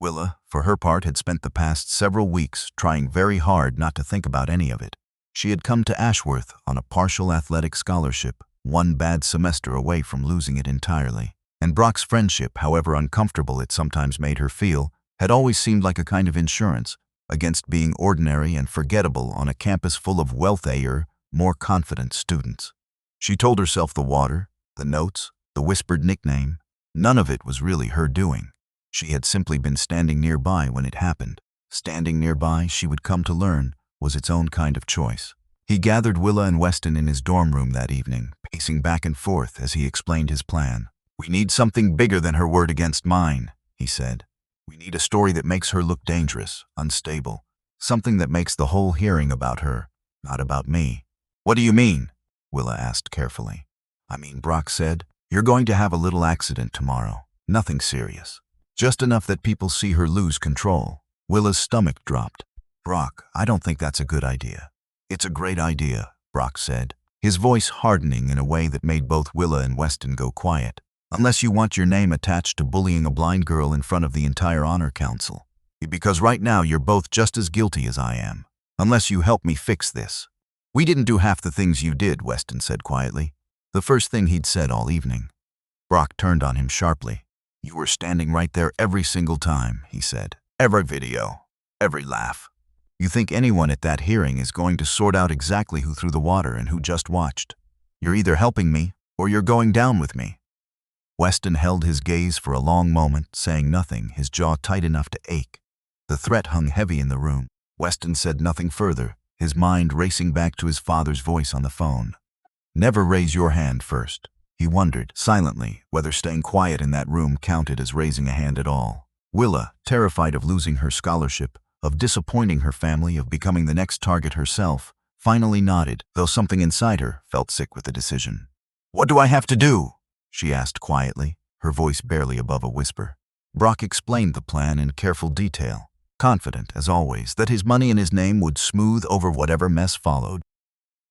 Willa, for her part, had spent the past several weeks trying very hard not to think about any of it. She had come to Ashworth on a partial athletic scholarship, one bad semester away from losing it entirely. And Brock's friendship, however uncomfortable it sometimes made her feel, had always seemed like a kind of insurance against being ordinary and forgettable on a campus full of wealthier, more confident students. She told herself the water, the notes, the whispered nickname, none of it was really her doing. She had simply been standing nearby when it happened. Standing nearby, she would come to learn, was its own kind of choice. He gathered Willa and Weston in his dorm room that evening, pacing back and forth as he explained his plan. "We need something bigger than her word against mine," he said. "We need a story that makes her look dangerous, unstable. Something that makes the whole hearing about her, not about me." "What do you mean?" Willa asked carefully. "I mean," Brock said, "you're going to have a little accident tomorrow. Nothing serious. Just enough that people see her lose control." Willa's stomach dropped. "Brock, I don't think that's a good idea." "It's a great idea," Brock said, his voice hardening in a way that made both Willa and Weston go quiet. "Unless you want your name attached to bullying a blind girl in front of the entire honor council. Because right now you're both just as guilty as I am. Unless you help me fix this." "We didn't do half the things you did," Weston said quietly. The first thing he'd said all evening. Brock turned on him sharply. "You were standing right there every single time," he said. "Every video. Every laugh. You think anyone at that hearing is going to sort out exactly who threw the water and who just watched? You're either helping me or you're going down with me." Weston held his gaze for a long moment, saying nothing, his jaw tight enough to ache. The threat hung heavy in the room. Weston said nothing further, his mind racing back to his father's voice on the phone. Never raise your hand first. He wondered, silently, whether staying quiet in that room counted as raising a hand at all. Willa, terrified of losing her scholarship, of disappointing her family, of becoming the next target herself, finally nodded, though something inside her felt sick with the decision. "What do I have to do?" she asked quietly, her voice barely above a whisper. Brock explained the plan in careful detail, confident, as always, that his money and his name would smooth over whatever mess followed.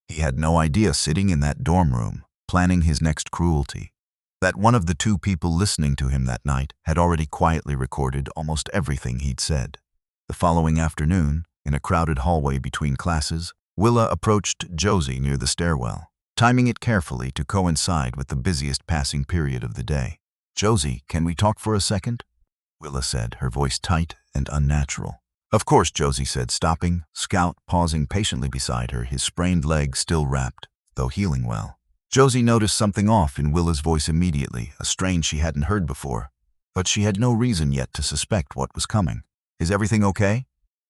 He had no idea, sitting in that dorm room, planning his next cruelty, that one of the two people listening to him that night had already quietly recorded almost everything he'd said. The following afternoon, in a crowded hallway between classes, Willa approached Josie near the stairwell, timing it carefully to coincide with the busiest passing period of the day. "Josie, can we talk for a second?" Willa said, her voice tight and unnatural. "Of course," Josie said, stopping, Scout pausing patiently beside her, his sprained leg still wrapped, though healing well. Josie noticed something off in Willa's voice immediately, a strain she hadn't heard before, but she had no reason yet to suspect what was coming. "Is everything okay?"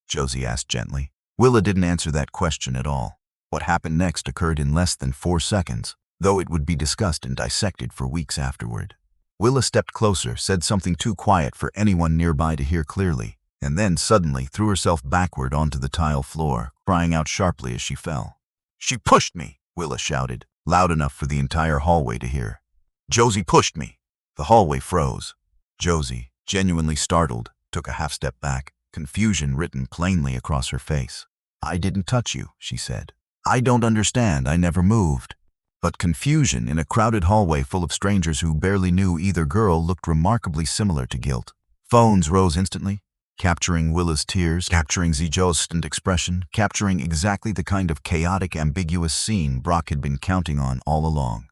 Josie asked gently. Willa didn't answer that question at all. What happened next occurred in less than 4 seconds, though it would be discussed and dissected for weeks afterward. Willa stepped closer, said something too quiet for anyone nearby to hear clearly, and then suddenly threw herself backward onto the tile floor, crying out sharply as she fell. "She pushed me!" Willa shouted, loud enough for the entire hallway to hear. "Josie pushed me!" The hallway froze. Josie, genuinely startled, took a half-step back, confusion written plainly across her face. "I didn't touch you," she said. "I don't understand, I never moved." But confusion in a crowded hallway full of strangers who barely knew either girl looked remarkably similar to guilt. Phones rose instantly, capturing Willa's tears, capturing Zijo's stunned expression, capturing exactly the kind of chaotic, ambiguous scene Brock had been counting on all along.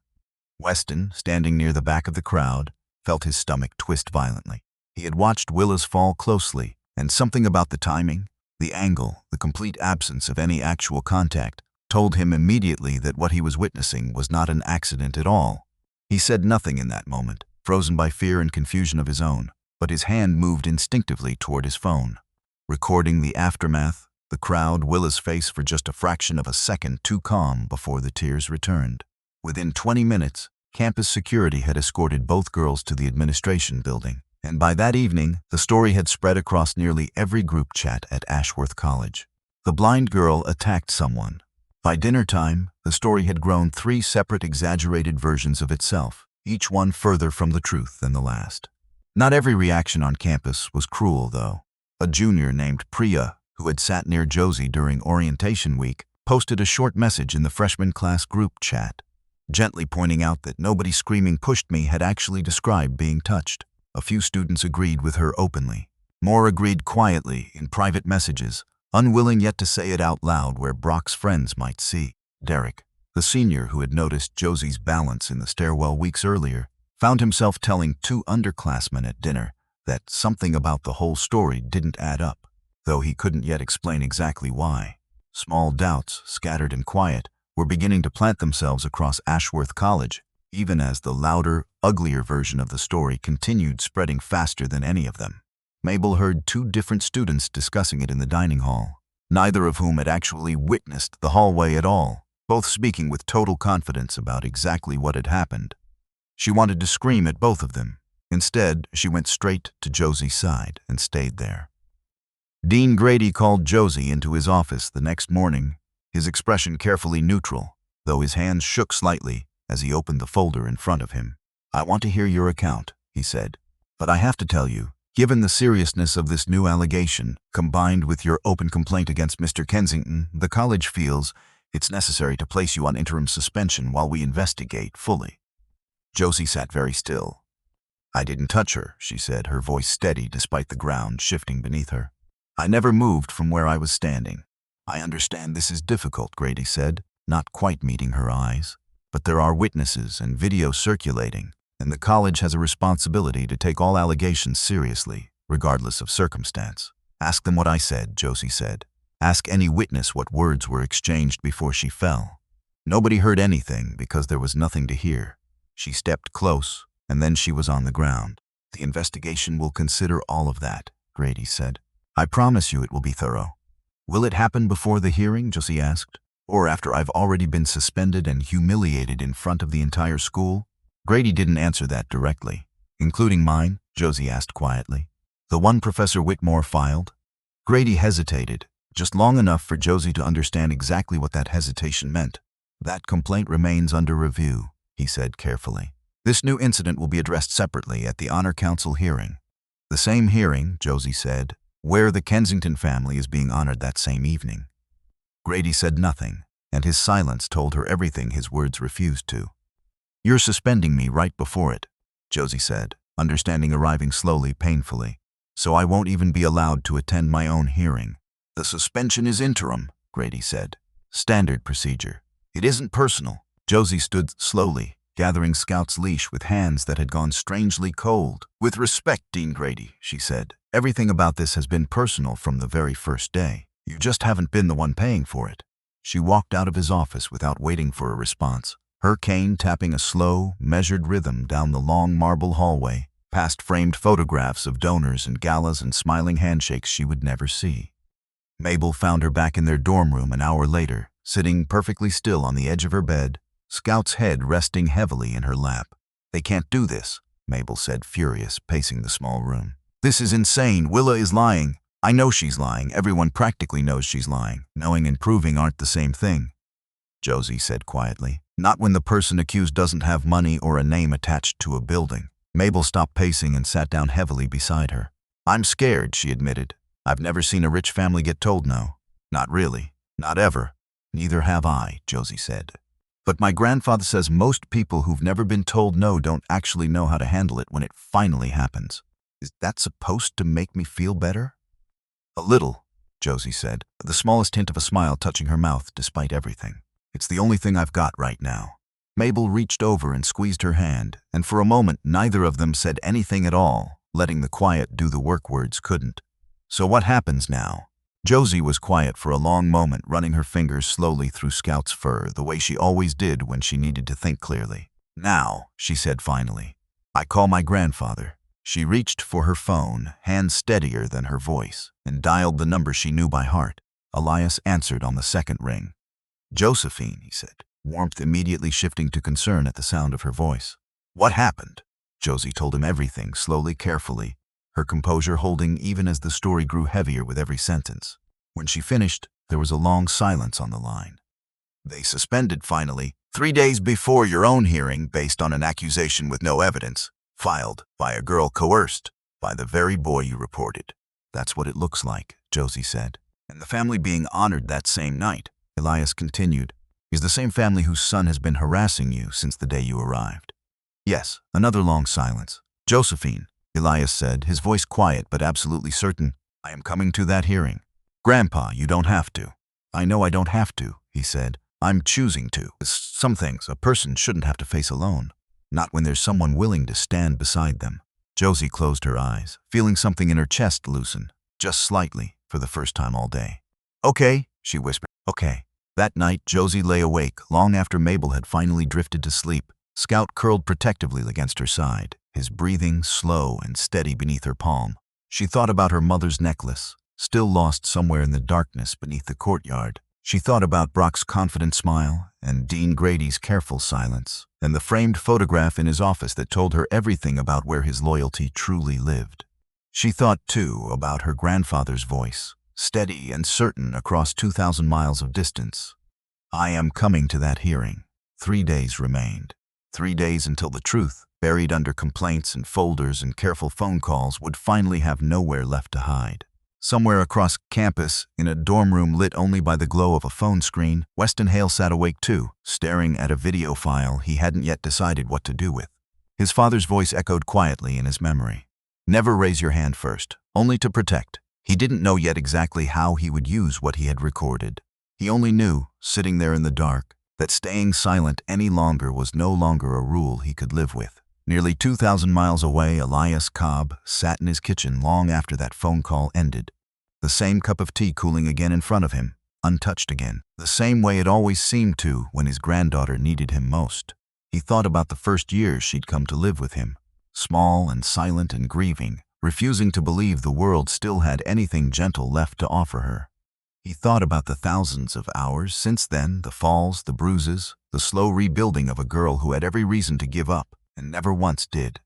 Weston, standing near the back of the crowd, felt his stomach twist violently. He had watched Willa's fall closely, and something about the timing, the angle, the complete absence of any actual contact, told him immediately that what he was witnessing was not an accident at all. He said nothing in that moment, frozen by fear and confusion of his own, but his hand moved instinctively toward his phone. Recording the aftermath, the crowd, Willa's face for just a fraction of a second too calm before the tears returned. Within 20 minutes, campus security had escorted both girls to the administration building, and by that evening, the story had spread across nearly every group chat at Ashworth College. The blind girl attacked someone. By dinner time, the story had grown 3 separate exaggerated versions of itself, each one further from the truth than the last. Not every reaction on campus was cruel, though. A junior named Priya, who had sat near Josie during orientation week, posted a short message in the freshman class group chat, gently pointing out that nobody screaming "pushed me" had actually described being touched. A few students agreed with her openly. More agreed quietly in private messages, unwilling yet to say it out loud where Brock's friends might see. Derek, the senior who had noticed Josie's balance in the stairwell weeks earlier, found himself telling 2 underclassmen at dinner that something about the whole story didn't add up, though he couldn't yet explain exactly why. Small doubts, scattered and quiet, were beginning to plant themselves across Ashworth College, even as the louder, uglier version of the story continued spreading faster than any of them. Mabel heard 2 different students discussing it in the dining hall, neither of whom had actually witnessed the hallway at all, both speaking with total confidence about exactly what had happened. She wanted to scream at both of them. Instead, she went straight to Josie's side and stayed there. Dean Grady called Josie into his office the next morning, his expression carefully neutral, though his hands shook slightly as he opened the folder in front of him. "I want to hear your account," he said, "but I have to tell you, given the seriousness of this new allegation, combined with your open complaint against Mr. Kensington, the college feels it's necessary to place you on interim suspension while we investigate fully." Josie sat very still. "I didn't touch her," she said, her voice steady despite the ground shifting beneath her. "I never moved from where I was standing." "I understand this is difficult," Grady said, not quite meeting her eyes. "But there are witnesses and video circulating, and the college has a responsibility to take all allegations seriously, regardless of circumstance." "Ask them what I said," Josie said. "Ask any witness what words were exchanged before she fell." Nobody heard anything because there was nothing to hear. She stepped close, and then she was on the ground. "The investigation will consider all of that," Grady said. I promise you it will be thorough. Will it happen before the hearing, Josie asked, or after I've already been suspended and humiliated in front of the entire school? Grady didn't answer that directly. Including mine? Josie asked quietly. The one Professor Whitmore filed? Grady hesitated, just long enough for Josie to understand exactly what that hesitation meant. That complaint remains under review, he said carefully. This new incident will be addressed separately at the Honor Council hearing. The same hearing, Josie said, where the Kensington family is being honored that same evening. Grady said nothing, and his silence told her everything his words refused to. You're suspending me right before it, Josie said, understanding arriving slowly, painfully. So I won't even be allowed to attend my own hearing. The suspension is interim, Grady said. Standard procedure. It isn't personal. Josie stood slowly, gathering Scout's leash with hands that had gone strangely cold. With respect, Dean Grady, she said, everything about this has been personal from the very first day. You just haven't been the one paying for it. She walked out of his office without waiting for a response, her cane tapping a slow, measured rhythm down the long marble hallway, past framed photographs of donors and galas and smiling handshakes she would never see. Mabel found her back in their dorm room an hour later, sitting perfectly still on the edge of her bed, Scout's head resting heavily in her lap. They can't do this, Mabel said, furious, pacing the small room. This is insane. Willa is lying. I know she's lying. Everyone practically knows she's lying. Knowing and proving aren't the same thing, Josie said quietly. Not when the person accused doesn't have money or a name attached to a building. Mabel stopped pacing and sat down heavily beside her. I'm scared, she admitted. I've never seen a rich family get told no. Not really. Not ever. Neither have I, Josie said. But my grandfather says most people who've never been told no don't actually know how to handle it when it finally happens. Is that supposed to make me feel better? A little, Josie said, the smallest hint of a smile touching her mouth despite everything. It's the only thing I've got right now. Mabel reached over and squeezed her hand, and for a moment neither of them said anything at all, letting the quiet do the work words couldn't. So what happens now? Josie was quiet for a long moment, running her fingers slowly through Scout's fur, the way she always did when she needed to think clearly. Now, she said finally, I call my grandfather. She reached for her phone, hand steadier than her voice, and dialed the number she knew by heart. Elias answered on the second ring. Josephine, he said, warmth immediately shifting to concern at the sound of her voice. What happened? Josie told him everything, slowly, carefully, her composure holding even as the story grew heavier with every sentence. When she finished, there was a long silence on the line. They suspended finally, 3 days before your own hearing, based on an accusation with no evidence, filed by a girl coerced by the very boy you reported. That's what it looks like, Josie said. And the family being honored that same night, Elias continued, is the same family whose son has been harassing you since the day you arrived. Yes, another long silence. Josephine, Elias said, his voice quiet but absolutely certain, I am coming to that hearing. Grandpa, you don't have to. I know I don't have to, he said. I'm choosing to. Some things a person shouldn't have to face alone. Not when there's someone willing to stand beside them. Josie closed her eyes, feeling something in her chest loosen, just slightly, for the first time all day. Okay, she whispered. Okay. That night, Josie lay awake long after Mabel had finally drifted to sleep. Scout curled protectively against her side, his breathing slow and steady beneath her palm. She thought about her mother's necklace, still lost somewhere in the darkness beneath the courtyard. She thought about Brock's confident smile and Dean Grady's careful silence, and the framed photograph in his office that told her everything about where his loyalty truly lived. She thought, too, about her grandfather's voice, steady and certain across 2,000 miles of distance. I am coming to that hearing. 3 days remained. 3 days until the truth, buried under complaints and folders and careful phone calls, would finally have nowhere left to hide. Somewhere across campus, in a dorm room lit only by the glow of a phone screen, Weston Hale sat awake too, staring at a video file he hadn't yet decided what to do with. His father's voice echoed quietly in his memory. Never raise your hand first, only to protect. He didn't know yet exactly how he would use what he had recorded. He only knew, sitting there in the dark, that staying silent any longer was no longer a rule he could live with. Nearly 2,000 miles away, Elias Cobb sat in his kitchen long after that phone call ended. The same cup of tea cooling again in front of him, untouched again, the same way it always seemed to when his granddaughter needed him most. He thought about the first years she'd come to live with him, small and silent and grieving, refusing to believe the world still had anything gentle left to offer her. He thought about the thousands of hours since then, the falls, the bruises, the slow rebuilding of a girl who had every reason to give up and never once did.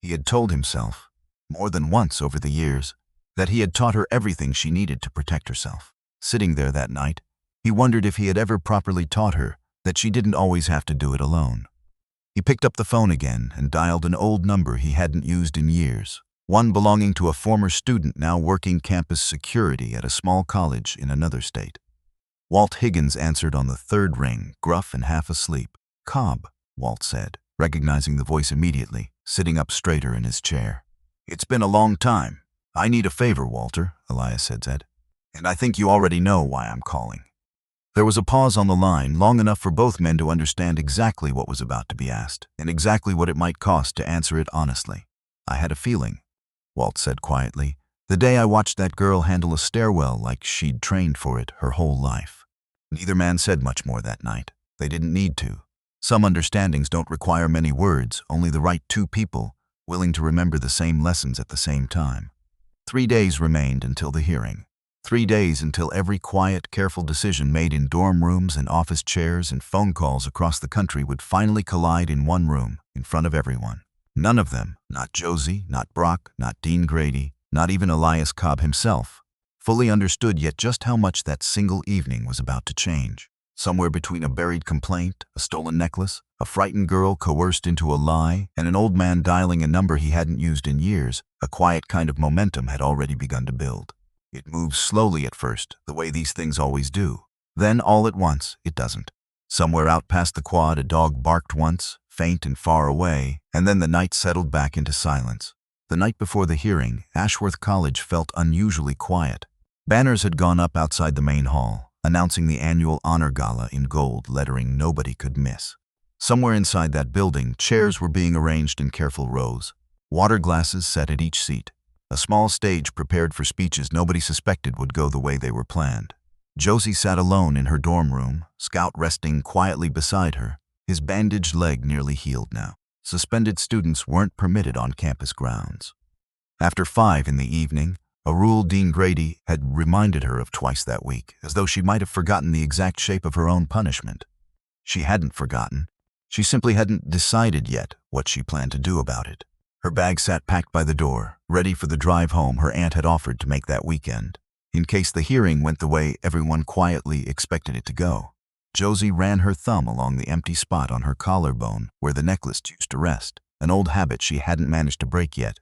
He had told himself, more than once over the years, that he had taught her everything she needed to protect herself. Sitting there that night, he wondered if he had ever properly taught her that she didn't always have to do it alone. He picked up the phone again and dialed an old number he hadn't used in years, one belonging to a former student now working campus security at a small college in another state. Walt Higgins answered on the third ring, gruff and half asleep. "Cobb," Walt said, recognizing the voice immediately, sitting up straighter in his chair. "It's been a long time. I need a favor, Walter," Elias said, "and I think you already know why I'm calling." There was a pause on the line, long enough for both men to understand exactly what was about to be asked, and exactly what it might cost to answer it honestly. "I had a feeling," Walt said quietly, "the day I watched that girl handle a stairwell like she'd trained for it her whole life." Neither man said much more that night. They didn't need to. Some understandings don't require many words, only the right two people, willing to remember the same lessons at the same time. 3 days remained until the hearing. 3 days until every quiet, careful decision made in dorm rooms and office chairs and phone calls across the country would finally collide in one room, in front of everyone. None of them, not Josie, not Brock, not Dean Grady, not even Elias Cobb himself, fully understood yet just how much that single evening was about to change. Somewhere between a buried complaint, a stolen necklace, a frightened girl coerced into a lie, and an old man dialing a number he hadn't used in years, a quiet kind of momentum had already begun to build. It moves slowly at first, the way these things always do. Then, all at once, it doesn't. Somewhere out past the quad, a dog barked once, faint and far away, and then the night settled back into silence. The night before the hearing, Ashworth College felt unusually quiet. Banners had gone up outside the main hall, announcing the annual honor gala in gold lettering nobody could miss. Somewhere inside that building, chairs were being arranged in careful rows, water glasses set at each seat. A small stage prepared for speeches nobody suspected would go the way they were planned. Josie sat alone in her dorm room, Scout resting quietly beside her, his bandaged leg nearly healed now. Suspended students weren't permitted on campus grounds. After 5 in the evening, a rule Dean Grady had reminded her of twice that week, as though she might have forgotten the exact shape of her own punishment. She hadn't forgotten. She simply hadn't decided yet what she planned to do about it. Her bag sat packed by the door, ready for the drive home her aunt had offered to make that weekend, in case the hearing went the way everyone quietly expected it to go. Josie ran her thumb along the empty spot on her collarbone where the necklace used to rest, an old habit she hadn't managed to break yet.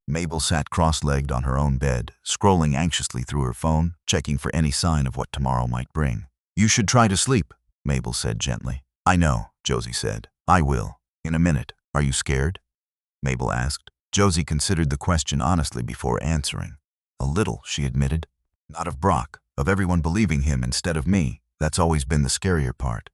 Mabel sat cross-legged on her own bed, scrolling anxiously through her phone, checking for any sign of what tomorrow might bring. "You should try to sleep," Mabel said gently. "I know," Josie said. "I will. In a minute. Are you scared?" Mabel asked. Josie considered the question honestly before answering. "A little," she admitted. "Not of Brock, of everyone believing him instead of me. That's always been the scarier part."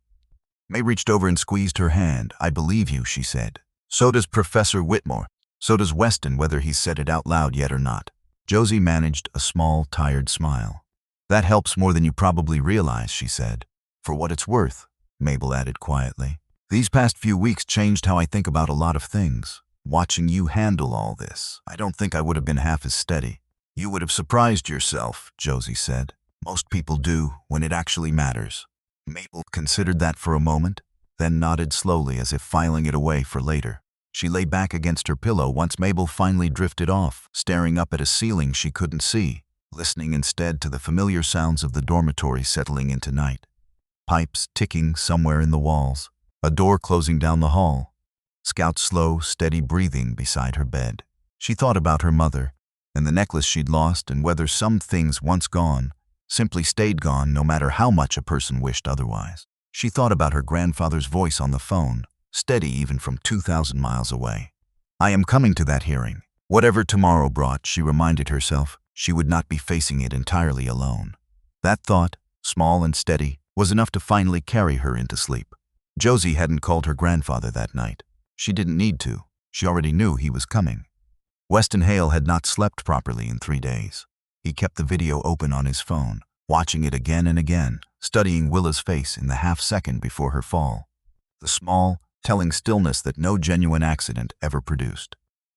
May reached over and squeezed her hand. "I believe you," she said. "So does Professor Whitmore. So does Weston, whether he's said it out loud yet or not." Josie managed a small, tired smile. "That helps more than you probably realize," she said. "For what it's worth," Mabel added quietly. "These past few weeks changed how I think about a lot of things. Watching you handle all this, I don't think I would have been half as steady." "You would have surprised yourself," Josie said. "Most people do, when it actually matters." Mabel considered that for a moment, then nodded slowly as if filing it away for later. She lay back against her pillow once Mabel finally drifted off, staring up at a ceiling she couldn't see, listening instead to the familiar sounds of the dormitory settling into night. Pipes ticking somewhere in the walls, a door closing down the hall, Scout's slow, steady breathing beside her bed. She thought about her mother, and the necklace she'd lost, and whether some things once gone simply stayed gone no matter how much a person wished otherwise. She thought about her grandfather's voice on the phone, steady even from 2,000 miles away. "I am coming to that hearing." Whatever tomorrow brought, she reminded herself, she would not be facing it entirely alone. That thought, small and steady, was enough to finally carry her into sleep. Josie hadn't called her grandfather that night. She didn't need to. She already knew he was coming. Weston Hale had not slept properly in 3 days. He kept the video open on his phone, watching it again and again, studying Willa's face in the half-second before her fall. The small, telling stillness that no genuine accident ever produced.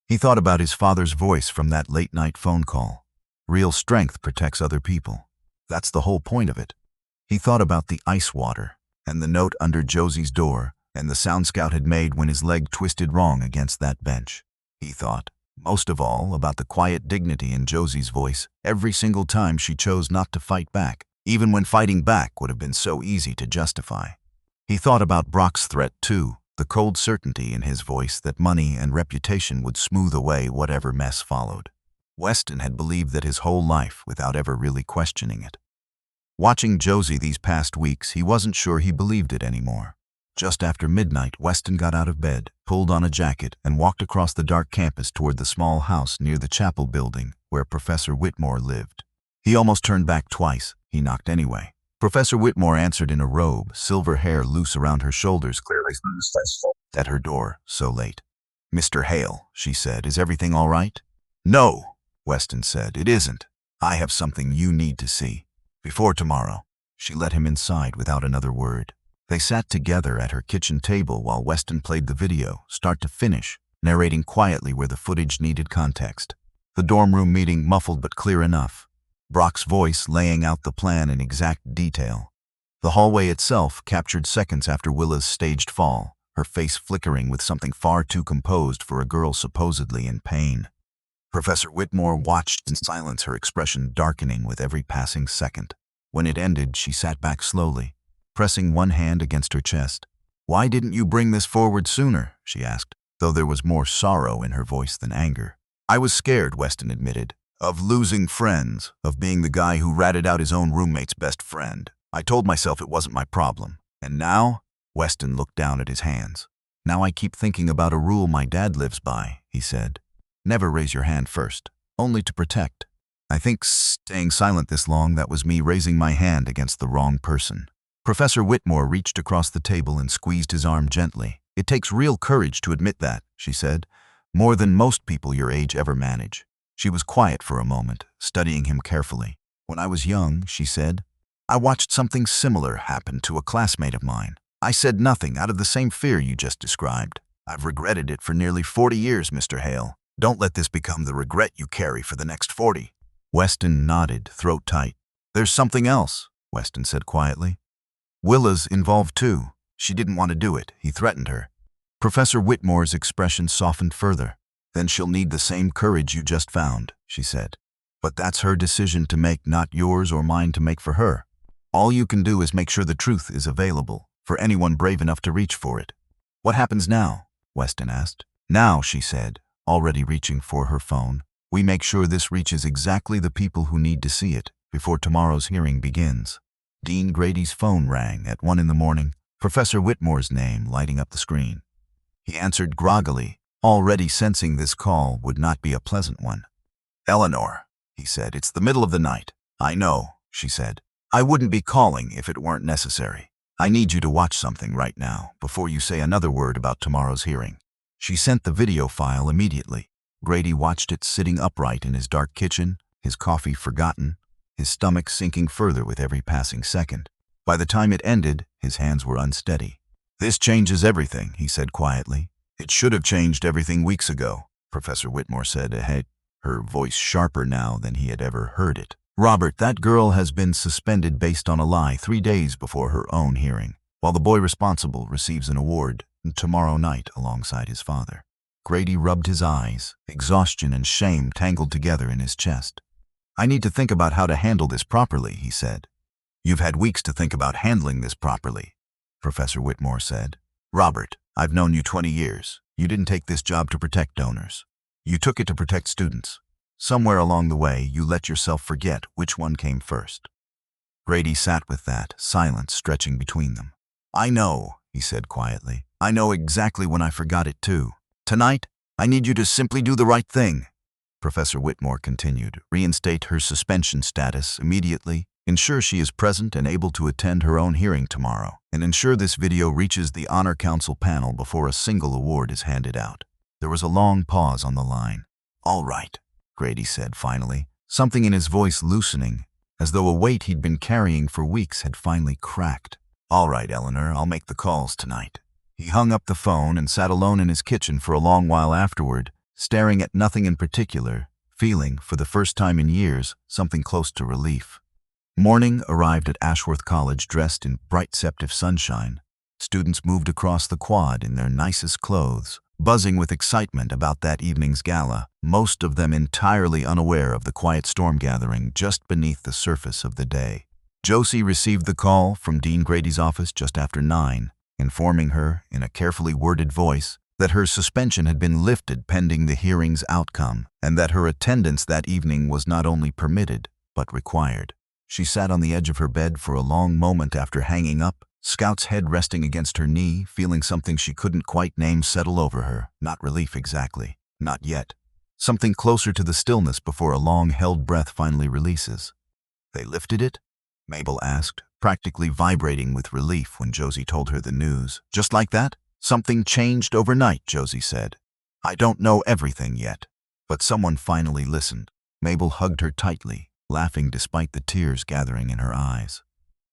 He thought about his father's voice from that late-night phone call. Real strength protects other people. That's the whole point of it. He thought about the ice water, and the note under Josie's door, and the sound Scout had made when his leg twisted wrong against that bench. He thought, most of all, about the quiet dignity in Josie's voice every single time she chose not to fight back, even when fighting back would have been so easy to justify. He thought about Brock's threat, too, the cold certainty in his voice that money and reputation would smooth away whatever mess followed. Weston had believed that his whole life without ever really questioning it. Watching Josie these past weeks, he wasn't sure he believed it anymore. Just after midnight, Weston got out of bed, pulled on a jacket, and walked across the dark campus toward the small house near the chapel building where Professor Whitmore lived. He almost turned back twice. He knocked anyway. Professor Whitmore answered in a robe, silver hair loose around her shoulders, clearly at her door, so late. "Mr. Hale," she said, "is everything all right?" "No," Weston said, "it isn't. I have something you need to see. Before tomorrow." She let him inside without another word. They sat together at her kitchen table while Weston played the video, start to finish, narrating quietly where the footage needed context. The dorm room meeting muffled but clear enough. Brock's voice laying out the plan in exact detail. The hallway itself captured seconds after Willa's staged fall, her face flickering with something far too composed for a girl supposedly in pain. Professor Whitmore watched in silence, her expression darkening with every passing second. When it ended, she sat back slowly, pressing one hand against her chest. "Why didn't you bring this forward sooner?" she asked, though there was more sorrow in her voice than anger. "I was scared," Weston admitted, "of losing friends, of being the guy who ratted out his own roommate's best friend. I told myself it wasn't my problem. And now?" Weston looked down at his hands. "Now I keep thinking about a rule my dad lives by," he said. "Never raise your hand first, only to protect. I think staying silent this long, that was me raising my hand against the wrong person." Professor Whitmore reached across the table and squeezed his arm gently. "It takes real courage to admit that," she said, "more than most people your age ever manage." She was quiet for a moment, studying him carefully. "When I was young," she said, "I watched something similar happen to a classmate of mine. I said nothing out of the same fear you just described. I've regretted it for nearly 40 years, Mr. Hale. Don't let this become the regret you carry for the next 40. Weston nodded, throat tight. "There's something else," Weston said quietly. "Willa's involved too. She didn't want to do it. He threatened her." Professor Whitmore's expression softened further. "Then she'll need the same courage you just found," she said. "But that's her decision to make, not yours or mine to make for her. All you can do is make sure the truth is available for anyone brave enough to reach for it." "What happens now?" Weston asked. "Now," she said, already reaching for her phone, "we make sure this reaches exactly the people who need to see it before tomorrow's hearing begins." Dean Grady's phone rang at 1 in the morning, Professor Whitmore's name lighting up the screen. He answered groggily, already sensing this call would not be a pleasant one. "Eleanor," he said, "it's the middle of the night." "I know," she said. "I wouldn't be calling if it weren't necessary. I need you to watch something right now before you say another word about tomorrow's hearing." She sent the video file immediately. Grady watched it sitting upright in his dark kitchen, his coffee forgotten, his stomach sinking further with every passing second. By the time it ended, his hands were unsteady. "This changes everything," he said quietly. "It should have changed everything weeks ago," Professor Whitmore said ahead, her voice sharper now than he had ever heard it. "Robert, that girl has been suspended based on a lie 3 days before her own hearing, while the boy responsible receives an award tomorrow night alongside his father." Grady rubbed his eyes, exhaustion and shame tangled together in his chest. "I need to think about how to handle this properly," he said. "You've had weeks to think about handling this properly," Professor Whitmore said. "Robert, I've known you 20 years. You didn't take this job to protect donors. You took it to protect students. Somewhere along the way, you let yourself forget which one came first." Grady sat with that, silence stretching between them. "I know," he said quietly. "I know exactly when I forgot it too. Tonight, I need you to simply do the right thing." Professor Whitmore continued, "Reinstate her suspension status immediately, ensure she is present and able to attend her own hearing tomorrow, and ensure this video reaches the Honor Council panel before a single award is handed out." There was a long pause on the line. "All right," Grady said finally, something in his voice loosening, as though a weight he'd been carrying for weeks had finally cracked. "All right, Eleanor, I'll make the calls tonight." He hung up the phone and sat alone in his kitchen for a long while afterward, staring at nothing in particular, feeling, for the first time in years, something close to relief. Morning arrived at Ashworth College dressed in bright September sunshine. Students moved across the quad in their nicest clothes, buzzing with excitement about that evening's gala, most of them entirely unaware of the quiet storm gathering just beneath the surface of the day. Josie received the call from Dean Grady's office just after 9, informing her, in a carefully worded voice, that her suspension had been lifted pending the hearing's outcome, and that her attendance that evening was not only permitted, but required. She sat on the edge of her bed for a long moment after hanging up, Scout's head resting against her knee, feeling something she couldn't quite name settle over her. Not relief exactly. Not yet. Something closer to the stillness before a long-held breath finally releases. "They lifted it?" Mabel asked, practically vibrating with relief when Josie told her the news. "Just like that? Something changed overnight," Josie said. "I don't know everything yet, but someone finally listened." Mabel hugged her tightly, laughing despite the tears gathering in her eyes.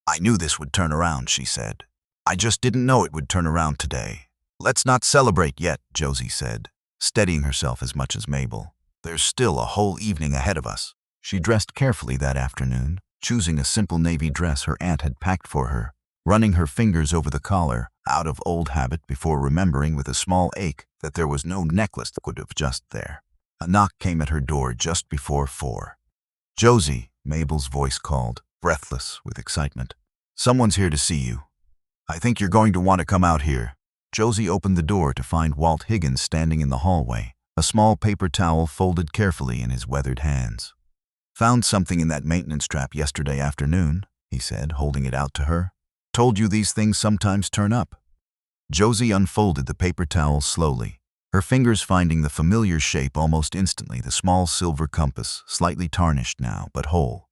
"I knew this would turn around," she said. "I just didn't know it would turn around today." "Let's not celebrate yet," Josie said, steadying herself as much as Mabel. "There's still a whole evening ahead of us." She dressed carefully that afternoon, choosing a simple navy dress her aunt had packed for her, running her fingers over the collar, out of old habit before remembering with a small ache that there was no necklace that could have just there. A knock came at her door just before 4. "Josie," Mabel's voice called, breathless with excitement. "Someone's here to see you. I think you're going to want to come out here." Josie opened the door to find Walt Higgins standing in the hallway, a small paper towel folded carefully in his weathered hands. "Found something in that maintenance trap yesterday afternoon," he said, holding it out to her. "Told you these things sometimes turn up." Josie unfolded the paper towel slowly, her fingers finding the familiar shape almost instantly, the small silver compass, slightly tarnished now, but whole.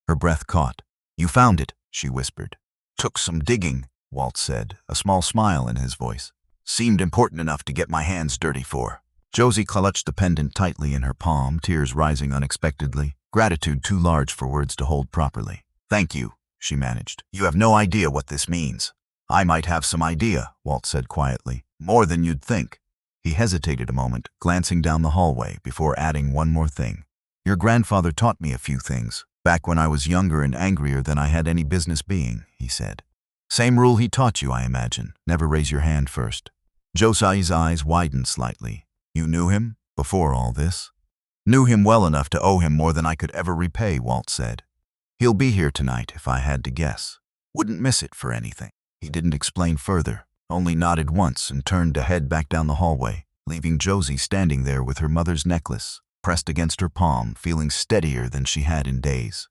Her breath caught. "You found it," she whispered. "Took some digging," Walt said, a small smile in his voice. "Seemed important enough to get my hands dirty for." Josie clutched the pendant tightly in her palm, tears rising unexpectedly, gratitude too large for words to hold properly. "Thank you," she managed. "You have no idea what this means." "I might have some idea," Walt said quietly. "More than you'd think." He hesitated a moment, glancing down the hallway, before adding one more thing. "Your grandfather taught me a few things, back when I was younger and angrier than I had any business being," he said. "Same rule he taught you, I imagine. Never raise your hand first." Josie's eyes widened slightly. "You knew him? Before all this?" "Knew him well enough to owe him more than I could ever repay," Walt said. "He'll be here tonight, if I had to guess. Wouldn't miss it for anything." He didn't explain further, only nodded once and turned to head back down the hallway, leaving Josie standing there with her mother's necklace pressed against her palm, feeling steadier than she had in days.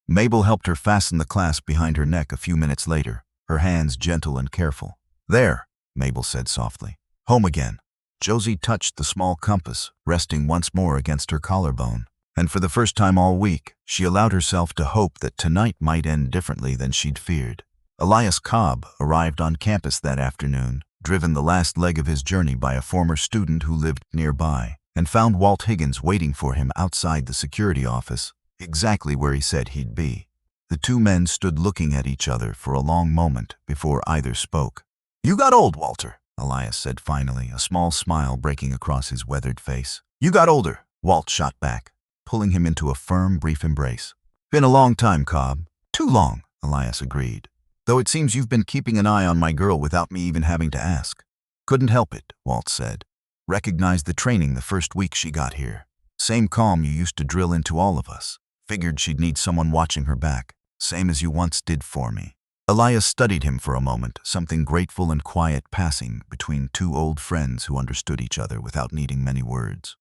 Mabel helped her fasten the clasp behind her neck a few minutes later, her hands gentle and careful. "There," Mabel said softly. "Home again." Josie touched the small compass, resting once more against her collarbone, and for the first time all week, she allowed herself to hope that tonight might end differently than she'd feared. Elias Cobb arrived on campus that afternoon, driven the last leg of his journey by a former student who lived nearby, and found Walt Higgins waiting for him outside the security office, exactly where he said he'd be. The two men stood looking at each other for a long moment before either spoke. "You got old, Walter," Elias said finally, a small smile breaking across his weathered face. "You got older," Walt shot back, pulling him into a firm, brief embrace. "Been a long time, Cobb." "Too long," Elias agreed. "Though it seems you've been keeping an eye on my girl without me even having to ask." "Couldn't help it," Walt said. "Recognized the training the first week she got here. Same calm you used to drill into all of us. Figured she'd need someone watching her back, same as you once did for me." Elias studied him for a moment, something grateful and quiet passing between two old friends who understood each other without needing many words.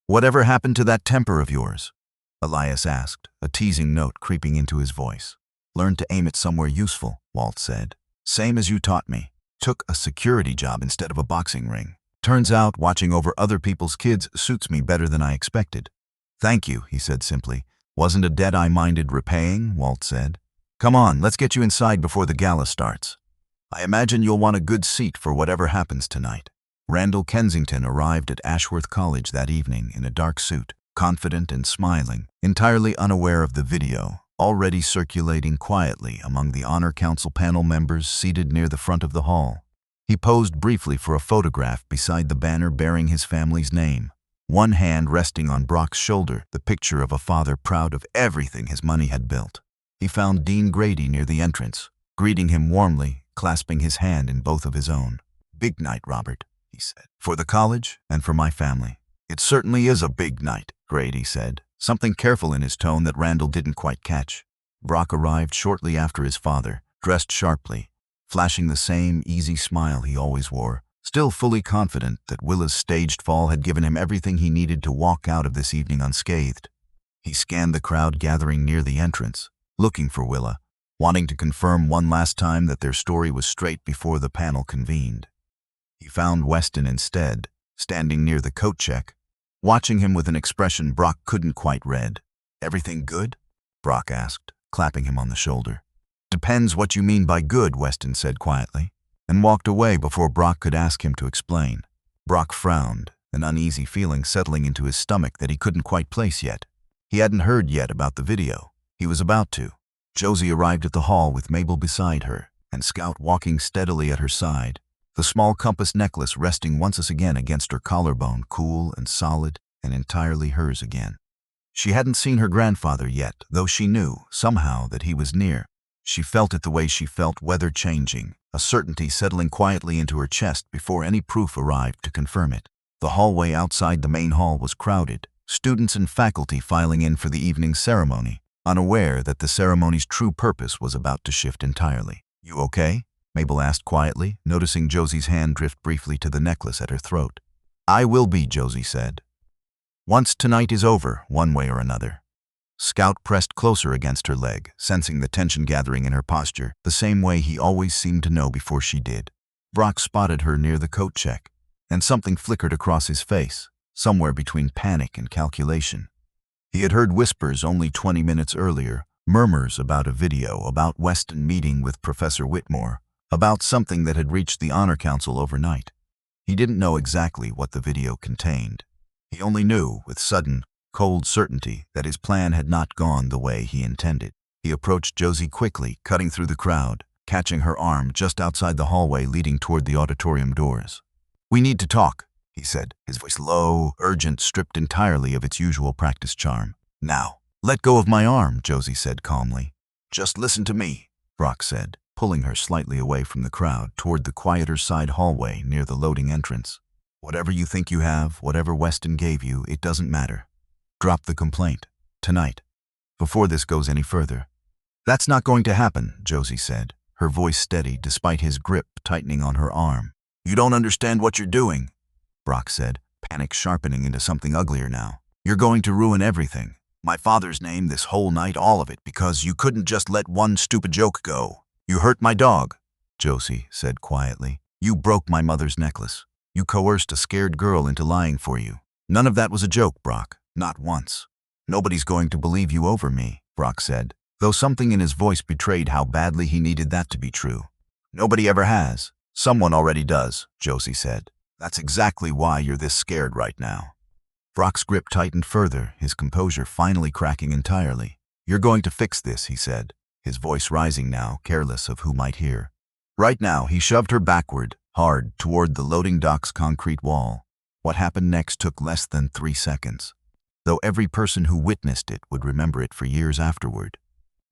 "Whatever happened to that temper of yours?" Elias asked, a teasing note creeping into his voice. "Learned to aim it somewhere useful," Walt said. "Same as you taught me. Took a security job instead of a boxing ring. Turns out watching over other people's kids suits me better than I expected." "Thank you," he said simply. "Wasn't a debt I minded repaying," Walt said. "Come on, let's get you inside before the gala starts. I imagine you'll want a good seat for whatever happens tonight." Randall Kensington arrived at Ashworth College that evening in a dark suit, confident and smiling, entirely unaware of the video already circulating quietly among the Honor Council panel members seated near the front of the hall. He posed briefly for a photograph beside the banner bearing his family's name. one hand resting on Brock's shoulder, the picture of a father proud of everything his money had built. He found Dean Grady near the entrance, greeting him warmly, clasping his hand in both of his own. "Big night, Robert," he said. "For the college and for my family." "It certainly is a big night," Grady said, something careful in his tone that Randall didn't quite catch. Brock arrived shortly after his father, dressed sharply, flashing the same easy smile he always wore, still fully confident that Willa's staged fall had given him everything he needed to walk out of this evening unscathed. He scanned the crowd gathering near the entrance, looking for Willa, wanting to confirm one last time that their story was straight before the panel convened. He found Weston instead, standing near the coat check, watching him with an expression Brock couldn't quite read. "Everything good?" Brock asked, clapping him on the shoulder. "Depends what you mean by good," Weston said quietly, and walked away before Brock could ask him to explain. Brock frowned, an uneasy feeling settling into his stomach that he couldn't quite place yet. He hadn't heard yet about the video. He was about to. Josie arrived at the hall with Mabel beside her, and Scout walking steadily at her side, the small compass necklace resting once again against her collarbone, cool and solid and entirely hers again. She hadn't seen her grandfather yet, though she knew, somehow, that he was near. She felt it the way she felt weather changing, a certainty settling quietly into her chest before any proof arrived to confirm it. The hallway outside the main hall was crowded, students and faculty filing in for the evening ceremony, unaware that the ceremony's true purpose was about to shift entirely. "You okay?" Mabel asked quietly, noticing Josie's hand drift briefly to the necklace at her throat. "I will be," Josie said. "Once tonight is over, one way or another." Scout pressed closer against her leg, sensing the tension gathering in her posture, the same way he always seemed to know before she did. Brock spotted her near the coat check, and something flickered across his face, somewhere between panic and calculation. He had heard whispers only 20 minutes earlier, murmurs about a video, about Weston meeting with Professor Whitmore, about something that had reached the Honor Council overnight. He didn't know exactly what the video contained. He only knew, with sudden, cold certainty, that his plan had not gone the way he intended. He approached Josie quickly, cutting through the crowd, catching her arm just outside the hallway leading toward the auditorium doors. "We need to talk," he said, his voice low, urgent, stripped entirely of its usual practice charm. "Now." "Let go of my arm," Josie said calmly. "Just listen to me," Brock said, pulling her slightly away from the crowd toward the quieter side hallway near the loading entrance. "Whatever you think you have, whatever Weston gave you, it doesn't matter. Drop the complaint. Tonight. Before this goes any further." "That's not going to happen," Josie said, her voice steady despite his grip tightening on her arm. "You don't understand what you're doing," Brock said, panic sharpening into something uglier now. "You're going to ruin everything. My father's name, this whole night, all of it, because you couldn't just let one stupid joke go. You hurt my dog," Josie said quietly. "You broke my mother's necklace. You coerced a scared girl into lying for you. None of that was a joke, Brock. Not once. Nobody's going to believe you over me," Brock said, though something in his voice betrayed how badly he needed that to be true. "Nobody ever has. Someone already does," Josie said. "That's exactly why you're this scared right now." Brock's grip tightened further, his composure finally cracking entirely. "You're going to fix this," he said, his voice rising now, careless of who might hear. Right now, he shoved her backward, hard, toward the loading dock's concrete wall. What happened next took less than 3 seconds, though every person who witnessed it would remember it for years afterward.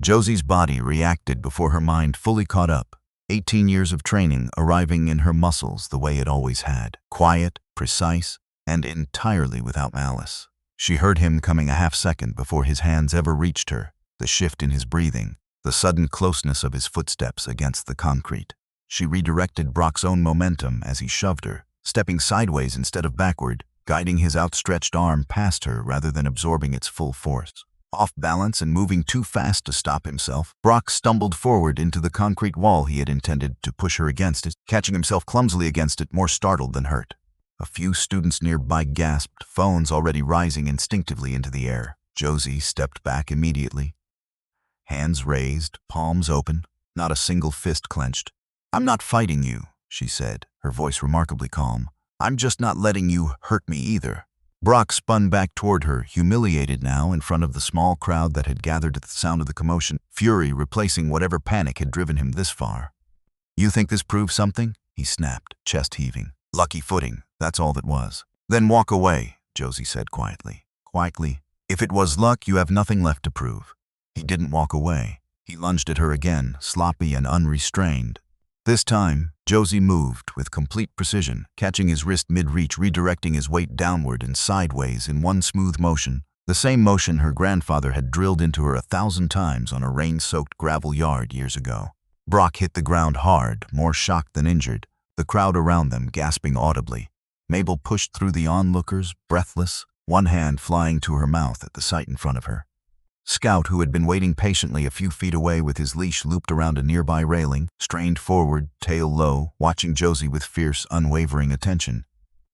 Josie's body reacted before her mind fully caught up, 18 years of training arriving in her muscles the way it always had, quiet, precise, and entirely without malice. She heard him coming a half-second before his hands ever reached her, the shift in his breathing, the sudden closeness of his footsteps against the concrete. She redirected Brock's own momentum as he shoved her, stepping sideways instead of backward, guiding his outstretched arm past her rather than absorbing its full force. Off balance and moving too fast to stop himself, Brock stumbled forward into the concrete wall he had intended to push her against it, catching himself clumsily against it, more startled than hurt. A few students nearby gasped, phones already rising instinctively into the air. Josie stepped back immediately, hands raised, palms open, not a single fist clenched. "I'm not fighting you," she said, her voice remarkably calm. "I'm just not letting you hurt me either." Brock spun back toward her, humiliated now in front of the small crowd that had gathered at the sound of the commotion, fury replacing whatever panic had driven him this far. "You think this proves something?" he snapped, chest heaving. "Lucky footing, that's all that was." "Then walk away," Josie said quietly. Quietly, if it was luck, you have nothing left to prove. He didn't walk away. He lunged at her again, sloppy and unrestrained. This time, Josie moved with complete precision, catching his wrist mid-reach, redirecting his weight downward and sideways in one smooth motion, the same motion her grandfather had drilled into her 1,000 times on a rain-soaked gravel yard years ago. Brock hit the ground hard, more shocked than injured, the crowd around them gasping audibly. Mabel pushed through the onlookers, breathless, one hand flying to her mouth at the sight in front of her. Scout, who had been waiting patiently a few feet away with his leash looped around a nearby railing, strained forward, tail low, watching Josie with fierce, unwavering attention.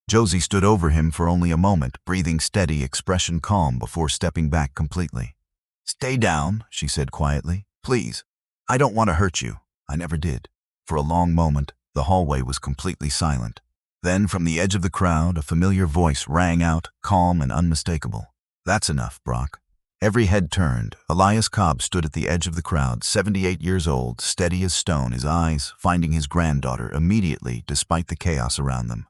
Josie stood over him for only a moment, breathing steady, expression calm before stepping back completely. "Stay down," she said quietly. "Please. I don't want to hurt you." "I never did." For a long moment, the hallway was completely silent. Then, from the edge of the crowd, a familiar voice rang out, calm and unmistakable. "That's enough, Brock." Every head turned. Elias Cobb stood at the edge of the crowd, 78 years old, steady as stone, his eyes finding his granddaughter immediately despite the chaos around them.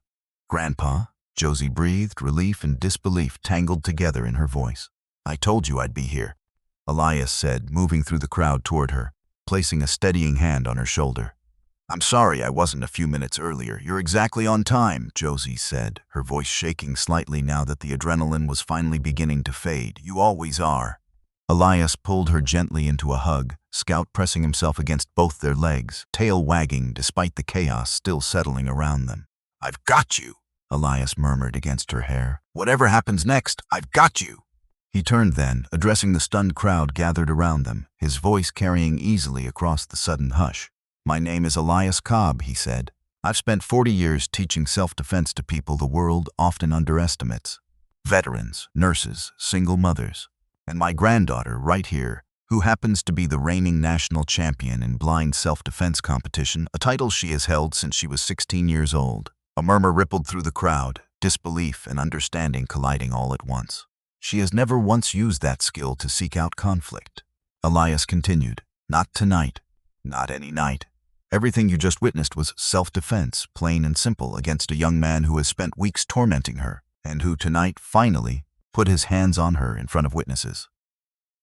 "Grandpa?" Josie breathed, relief and disbelief tangled together in her voice. "I told you I'd be here," Elias said, moving through the crowd toward her, placing a steadying hand on her shoulder. "I'm sorry I wasn't a few minutes earlier. You're exactly on time," Josie said, her voice shaking slightly now that the adrenaline was finally beginning to fade. "You always are." Elias pulled her gently into a hug, Scout pressing himself against both their legs, tail wagging despite the chaos still settling around them. "I've got you," Elias murmured against her hair. "Whatever happens next, I've got you." He turned then, addressing the stunned crowd gathered around them, his voice carrying easily across the sudden hush. "My name is Elias Cobb," he said. "I've spent 40 years teaching self-defense to people the world often underestimates. Veterans, nurses, single mothers. And my granddaughter, right here, who happens to be the reigning national champion in blind self-defense competition, a title she has held since she was 16 years old." A murmur rippled through the crowd, disbelief and understanding colliding all at once. "She has never once used that skill to seek out conflict." Elias continued. "Not tonight. Not any night. Everything you just witnessed was self-defense, plain and simple, against a young man who has spent weeks tormenting her, and who tonight, finally, put his hands on her in front of witnesses."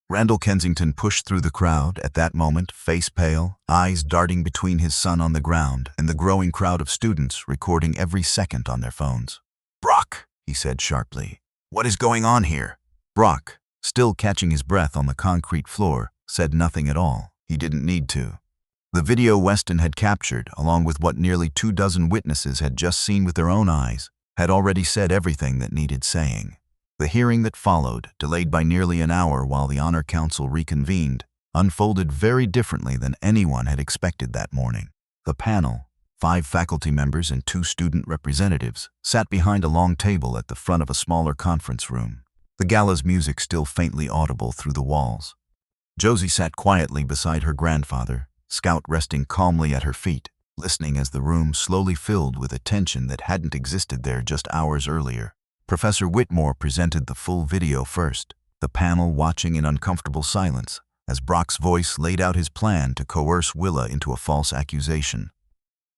Randall Kensington pushed through the crowd at that moment, face pale, eyes darting between his son on the ground and the growing crowd of students recording every second on their phones. "Brock," he said sharply, "what is going on here?" Brock, still catching his breath on the concrete floor, said nothing at all. He didn't need to. The video Weston had captured, along with what nearly 24 witnesses had just seen with their own eyes, had already said everything that needed saying. The hearing that followed, delayed by nearly an hour while the Honor Council reconvened, unfolded very differently than anyone had expected that morning. The panel, 5 faculty members and 2 student representatives, sat behind a long table at the front of a smaller conference room, the gala's music still faintly audible through the walls. Josie sat quietly beside her grandfather, Scout resting calmly at her feet, listening as the room slowly filled with a tension that hadn't existed there just hours earlier. Professor Whitmore presented the full video first, the panel watching in uncomfortable silence as Brock's voice laid out his plan to coerce Willa into a false accusation.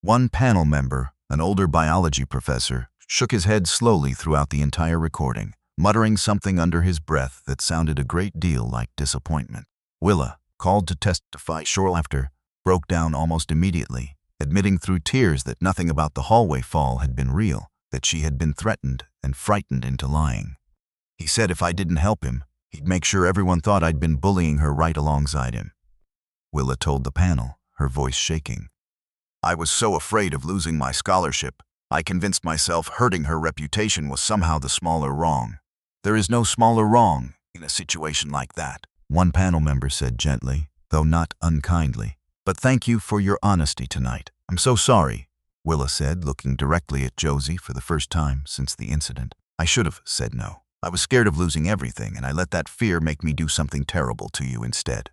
One panel member, an older biology professor, shook his head slowly throughout the entire recording, muttering something under his breath that sounded a great deal like disappointment. Willa, called to testify shortly after, broke down almost immediately, admitting through tears that nothing about the hallway fall had been real, that she had been threatened and frightened into lying. "He said if I didn't help him, he'd make sure everyone thought I'd been bullying her right alongside him," Willa told the panel, her voice shaking. "I was so afraid of losing my scholarship, I convinced myself hurting her reputation was somehow the smaller wrong. There is no smaller wrong in a situation like that," one panel member said gently, though not unkindly. "But thank you for your honesty tonight. I'm so sorry," Willa said, looking directly at Josie for the first time since the incident. "I should have said no. I was scared of losing everything, and I let that fear make me do something terrible to you instead."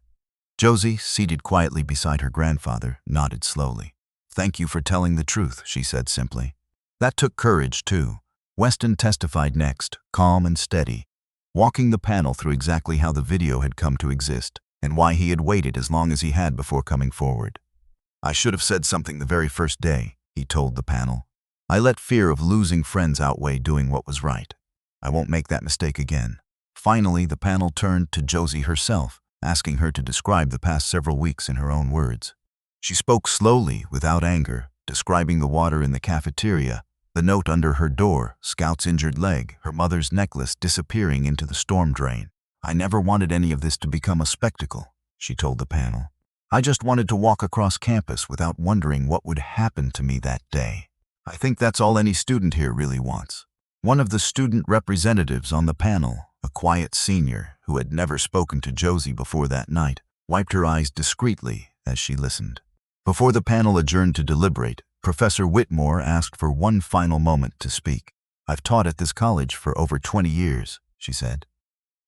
Josie, seated quietly beside her grandfather, nodded slowly. "Thank you for telling the truth," she said simply. That took courage, too. Weston testified next, calm and steady, walking the panel through exactly how the video had come to exist and why he had waited as long as he had before coming forward. "I should have said something the very first day," he told the panel. "I let fear of losing friends outweigh doing what was right. I won't make that mistake again. Finally, the panel turned to Josie herself, asking her to describe the past several weeks in her own words. She spoke slowly, without anger, describing the water in the cafeteria, the note under her door, Scout's injured leg, her mother's necklace disappearing into the storm drain. I never wanted any of this to become a spectacle, she told the panel. I just wanted to walk across campus without wondering what would happen to me that day. I think that's all any student here really wants. One of the student representatives on the panel, a quiet senior who had never spoken to Josie before that night, wiped her eyes discreetly as she listened. Before the panel adjourned to deliberate, Professor Whitmore asked for one final moment to speak. I've taught at this college for over 20 years, she said.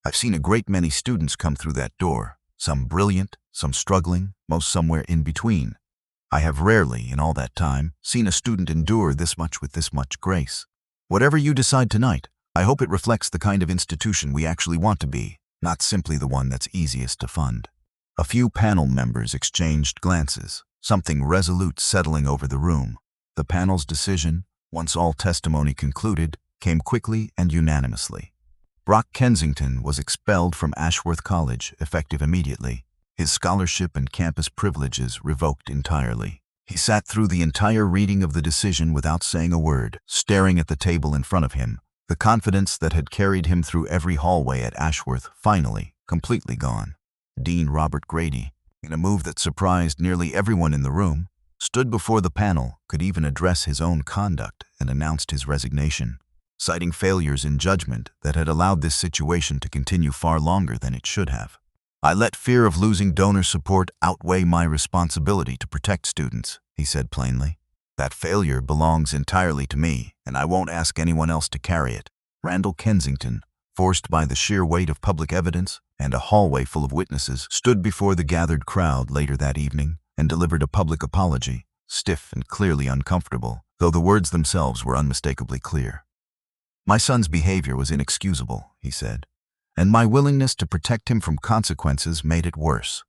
I've seen a great many students come through that door, some brilliant, some struggling, most somewhere in between. I have rarely, in all that time, seen a student endure this much with this much grace. Whatever you decide tonight, I hope it reflects the kind of institution we actually want to be, not simply the one that's easiest to fund. A few panel members exchanged glances, something resolute settling over the room. The panel's decision, once all testimony concluded, came quickly and unanimously. Brock Kensington was expelled from Ashworth College, effective immediately. His scholarship and campus privileges revoked entirely. He sat through the entire reading of the decision without saying a word, staring at the table in front of him, the confidence that had carried him through every hallway at Ashworth finally, completely gone. Dean Robert Grady, in a move that surprised nearly everyone in the room, stood before the panel, could even address his own conduct, and announced his resignation, citing failures in judgment that had allowed this situation to continue far longer than it should have. I let fear of losing donor support outweigh my responsibility to protect students, he said plainly. That failure belongs entirely to me, and I won't ask anyone else to carry it. Randall Kensington, forced by the sheer weight of public evidence and a hallway full of witnesses, stood before the gathered crowd later that evening and delivered a public apology, stiff and clearly uncomfortable, though the words themselves were unmistakably clear. My son's behavior was inexcusable, he said, and my willingness to protect him from consequences made it worse.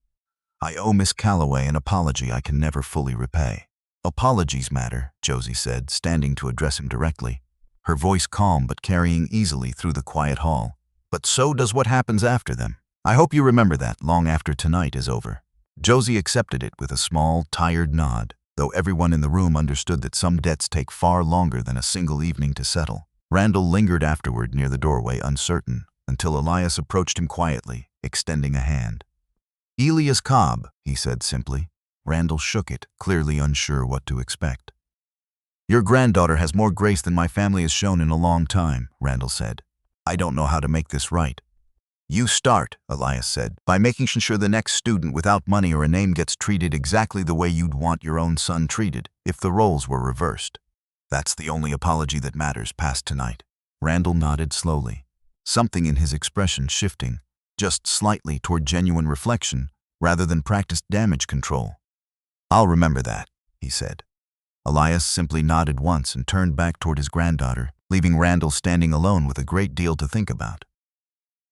I owe Miss Calloway an apology I can never fully repay. Apologies matter, Josie said, standing to address him directly, her voice calm but carrying easily through the quiet hall. But so does what happens after them. I hope you remember that long after tonight is over. Josie accepted it with a small, tired nod, though everyone in the room understood that some debts take far longer than a single evening to settle. Randall lingered afterward near the doorway, uncertain, until Elias approached him quietly, extending a hand. Elias Cobb, he said simply. Randall shook it, clearly unsure what to expect. Your granddaughter has more grace than my family has shown in a long time, Randall said. I don't know how to make this right. You start, Elias said, by making sure the next student without money or a name gets treated exactly the way you'd want your own son treated if the roles were reversed. That's the only apology that matters past tonight. Randall nodded slowly, something in his expression shifting, just slightly toward genuine reflection rather than practiced damage control. I'll remember that, he said. Elias simply nodded once and turned back toward his granddaughter, leaving Randall standing alone with a great deal to think about.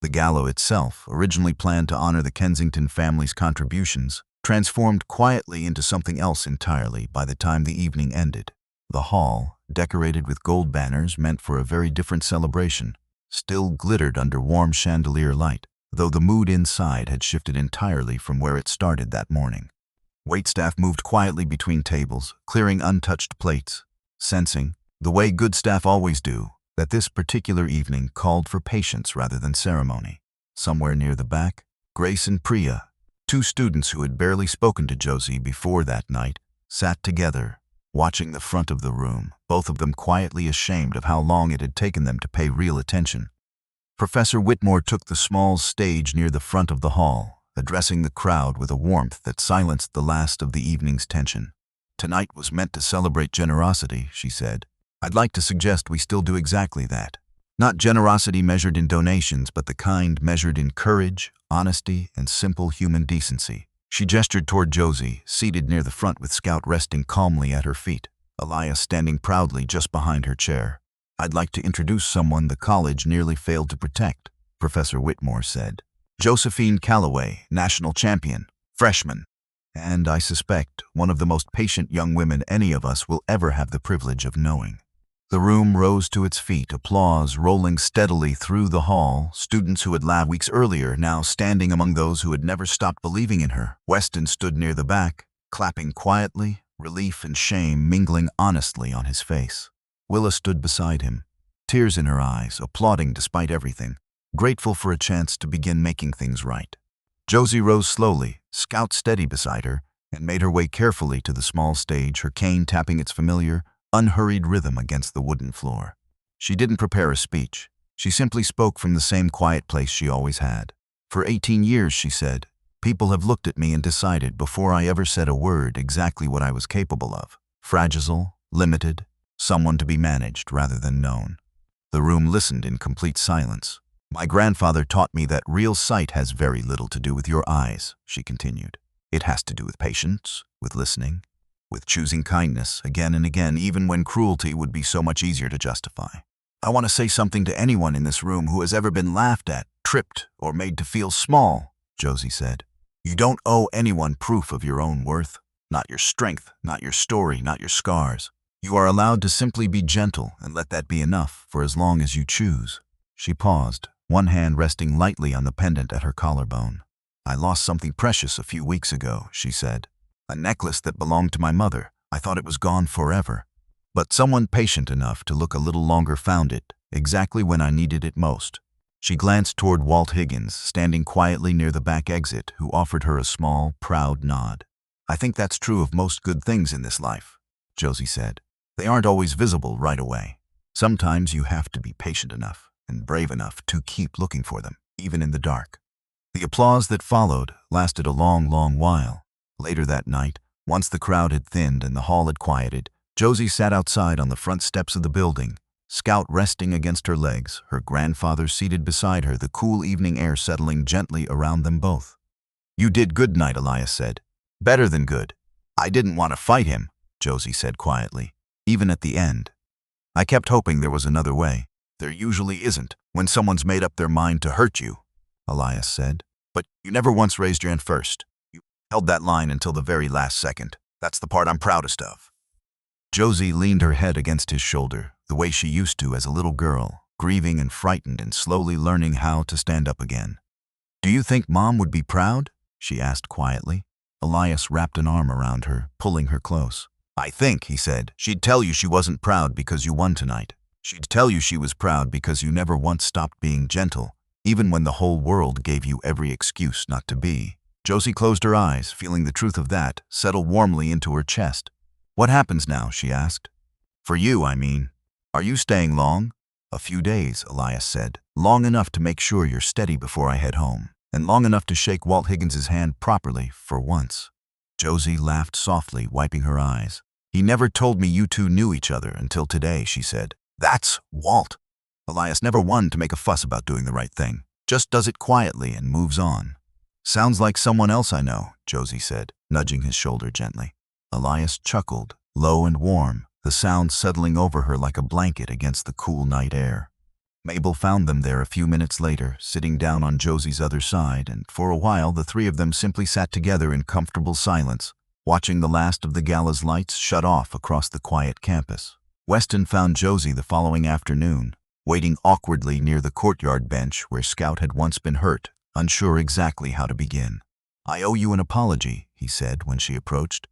The gala itself, originally planned to honor the Kensington family's contributions, transformed quietly into something else entirely by the time the evening ended. The hall, decorated with gold banners meant for a very different celebration, still glittered under warm chandelier light, though the mood inside had shifted entirely from where it started that morning. Waitstaff moved quietly between tables, clearing untouched plates, sensing, the way good staff always do, that this particular evening called for patience rather than ceremony. Somewhere near the back, Grace and Priya, two students who had barely spoken to Josie before that night, sat together, watching the front of the room, both of them quietly ashamed of how long it had taken them to pay real attention. Professor Whitmore took the small stage near the front of the hall, addressing the crowd with a warmth that silenced the last of the evening's tension. Tonight was meant to celebrate generosity, she said. I'd like to suggest we still do exactly that. Not generosity measured in donations, but the kind measured in courage, honesty, and simple human decency. She gestured toward Josie, seated near the front with Scout resting calmly at her feet, Elias standing proudly just behind her chair. I'd like to introduce someone the college nearly failed to protect, Professor Whitmore said. Josephine Calloway, national champion, freshman, and I suspect one of the most patient young women any of us will ever have the privilege of knowing. The room rose to its feet, applause rolling steadily through the hall, students who had laughed weeks earlier now standing among those who had never stopped believing in her. Weston stood near the back, clapping quietly, relief and shame mingling honestly on his face. Willa stood beside him, tears in her eyes, applauding despite everything, grateful for a chance to begin making things right. Josie rose slowly, Scout steady beside her, and made her way carefully to the small stage, her cane tapping its familiar, unhurried rhythm against the wooden floor. She didn't prepare a speech. She simply spoke from the same quiet place she always had. For 18 years, she said, people have looked at me and decided before I ever said a word exactly what I was capable of. Fragile, limited, someone to be managed rather than known. The room listened in complete silence. My grandfather taught me that real sight has very little to do with your eyes, she continued. It has to do with patience, with listening, with choosing kindness again and again, even when cruelty would be so much easier to justify. I want to say something to anyone in this room who has ever been laughed at, tripped, or made to feel small, Josie said. You don't owe anyone proof of your own worth, not your strength, not your story, not your scars. You are allowed to simply be gentle and let that be enough for as long as you choose. She paused, one hand resting lightly on the pendant at her collarbone. I lost something precious a few weeks ago, she said. A necklace that belonged to my mother. I thought it was gone forever. But someone patient enough to look a little longer found it, exactly when I needed it most. She glanced toward Walt Higgins, standing quietly near the back exit, who offered her a small, proud nod. I think that's true of most good things in this life, Josie said. They aren't always visible right away. Sometimes you have to be patient enough and brave enough to keep looking for them, even in the dark. The applause that followed lasted a long, long while. Later that night, once the crowd had thinned and the hall had quieted, Josie sat outside on the front steps of the building, Scout resting against her legs, her grandfather seated beside her, the cool evening air settling gently around them both. You did good night, Elias said. Better than good. I didn't want to fight him, Josie said quietly, even at the end. I kept hoping there was another way. There usually isn't when someone's made up their mind to hurt you, Elias said. But you never once raised your hand first. You held that line until the very last second. That's the part I'm proudest of. Josie leaned her head against his shoulder, the way she used to as a little girl, grieving and frightened and slowly learning how to stand up again. Do you think Mom would be proud? She asked quietly. Elias wrapped an arm around her, pulling her close. I think, he said, she'd tell you she wasn't proud because you won tonight. She'd tell you she was proud because you never once stopped being gentle, even when the whole world gave you every excuse not to be. Josie closed her eyes, feeling the truth of that settle warmly into her chest. What happens now? She asked. For you, I mean. Are you staying long? A few days, Elias said. Long enough to make sure you're steady before I head home, and long enough to shake Walt Higgins's hand properly for once. Josie laughed softly, wiping her eyes. He never told me you two knew each other until today, she said. That's Walt. Elias never one to make a fuss about doing the right thing. Just does it quietly and moves on. Sounds like someone else I know, Josie said, nudging his shoulder gently. Elias chuckled, low and warm, the sound settling over her like a blanket against the cool night air. Mabel found them there a few minutes later, sitting down on Josie's other side, and for a while the three of them simply sat together in comfortable silence, watching the last of the gala's lights shut off across the quiet campus. Weston found Josie the following afternoon, waiting awkwardly near the courtyard bench where Scout had once been hurt, unsure exactly how to begin. I owe you an apology, he said when she approached.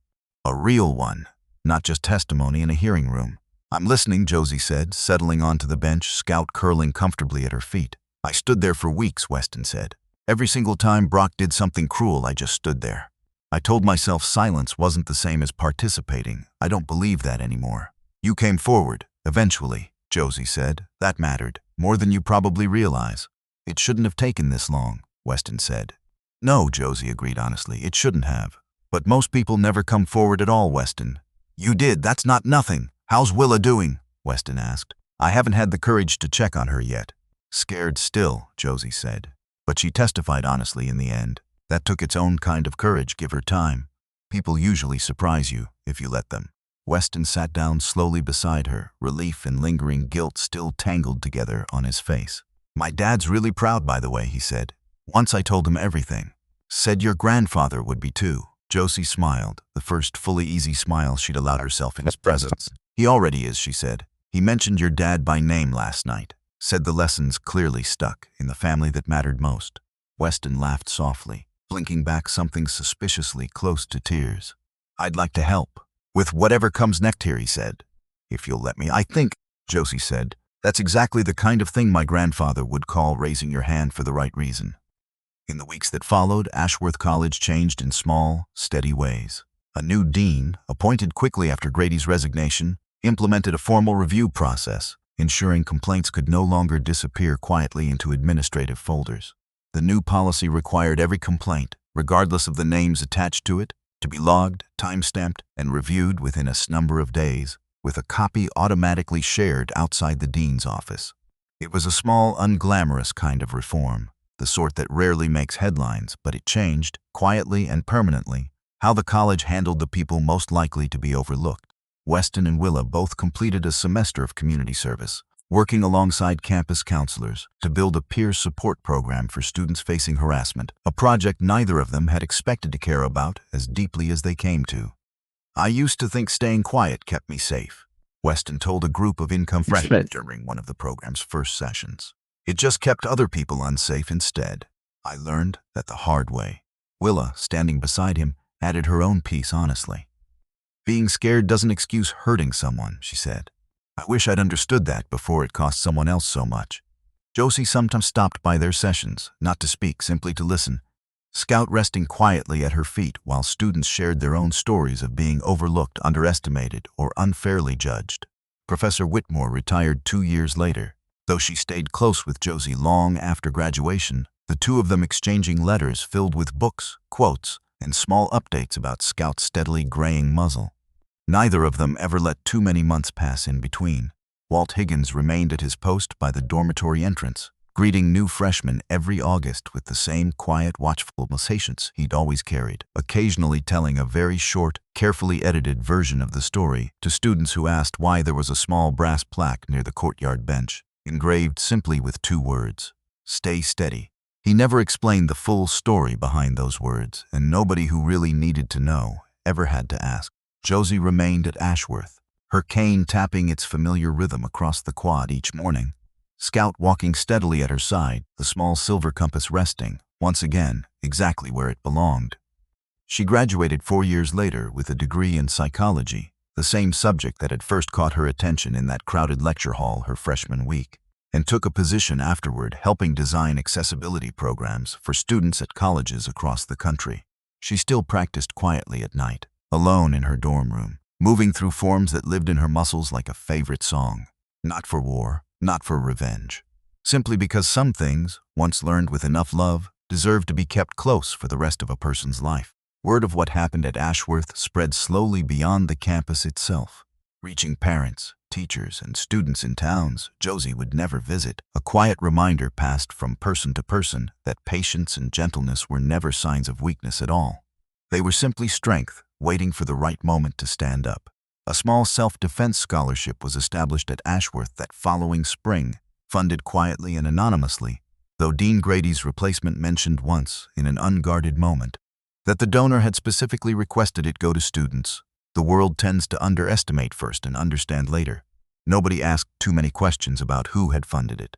A real one, not just testimony in a hearing room. I'm listening, Josie said, settling onto the bench, Scout curling comfortably at her feet. I stood there for weeks, Weston said. Every single time Brock did something cruel, I just stood there. I told myself silence wasn't the same as participating. I don't believe that anymore. You came forward, eventually, Josie said. That mattered, more than you probably realize. It shouldn't have taken this long, Weston said. No, Josie agreed honestly, it shouldn't have. But most people never come forward at all, Weston. You did, that's not nothing. How's Willa doing? Weston asked. I haven't had the courage to check on her yet. Scared still, Josie said. But she testified honestly in the end. That took its own kind of courage, give her time. People usually surprise you, if you let them. Weston sat down slowly beside her, relief and lingering guilt still tangled together on his face. My dad's really proud, by the way, he said. Once I told him everything. Said your grandfather would be too. Josie smiled, the first fully easy smile she'd allowed herself in his presence. He already is, she said. He mentioned your dad by name last night, said the lessons clearly stuck in the family that mattered most. Weston laughed softly, blinking back something suspiciously close to tears. I'd like to help. With whatever comes next here, he said. If you'll let me, I think, Josie said. That's exactly the kind of thing my grandfather would call raising your hand for the right reason. In the weeks that followed, Ashworth College changed in small, steady ways. A new dean, appointed quickly after Grady's resignation, implemented a formal review process, ensuring complaints could no longer disappear quietly into administrative folders. The new policy required every complaint, regardless of the names attached to it, to be logged, time-stamped, and reviewed within a number of days, with a copy automatically shared outside the dean's office. It was a small, unglamorous kind of reform, the sort that rarely makes headlines, but it changed, quietly and permanently, how the college handled the people most likely to be overlooked. Weston and Willa both completed a semester of community service, working alongside campus counselors to build a peer support program for students facing harassment, a project neither of them had expected to care about as deeply as they came to. I used to think staying quiet kept me safe, Weston told a group of income freshmen during one of the program's first sessions. It just kept other people unsafe instead. I learned that the hard way. Willa, standing beside him, added her own piece honestly. Being scared doesn't excuse hurting someone, she said. I wish I'd understood that before it cost someone else so much. Josie sometimes stopped by their sessions, not to speak, simply to listen, Scout resting quietly at her feet while students shared their own stories of being overlooked, underestimated, or unfairly judged. Professor Whitmore retired 2 years later. Though she stayed close with Josie long after graduation, the two of them exchanging letters filled with books, quotes, and small updates about Scout's steadily graying muzzle. Neither of them ever let too many months pass in between. Walt Higgins remained at his post by the dormitory entrance, greeting new freshmen every August with the same quiet, watchful patience he'd always carried, occasionally telling a very short, carefully edited version of the story to students who asked why there was a small brass plaque near the courtyard bench, engraved simply with 2 words, "Stay steady." He never explained the full story behind those words, and nobody who really needed to know ever had to ask. Josie remained at Ashworth, her cane tapping its familiar rhythm across the quad each morning, Scout walking steadily at her side, the small silver compass resting, once again, exactly where it belonged. She graduated 4 years later with a degree in psychology, the same subject that had first caught her attention in that crowded lecture hall her freshman week, and took a position afterward helping design accessibility programs for students at colleges across the country. She still practiced quietly at night, alone in her dorm room, moving through forms that lived in her muscles like a favorite song. Not for war, not for revenge. Simply because some things, once learned with enough love, deserve to be kept close for the rest of a person's life. Word of what happened at Ashworth spread slowly beyond the campus itself, reaching parents, teachers, and students in towns Josie would never visit. A quiet reminder passed from person to person that patience and gentleness were never signs of weakness at all. They were simply strength, waiting for the right moment to stand up. A small self-defense scholarship was established at Ashworth that following spring, funded quietly and anonymously, though Dean Grady's replacement mentioned once, in an unguarded moment, that the donor had specifically requested it go to students. The world tends to underestimate first and understand later. Nobody asked too many questions about who had funded it.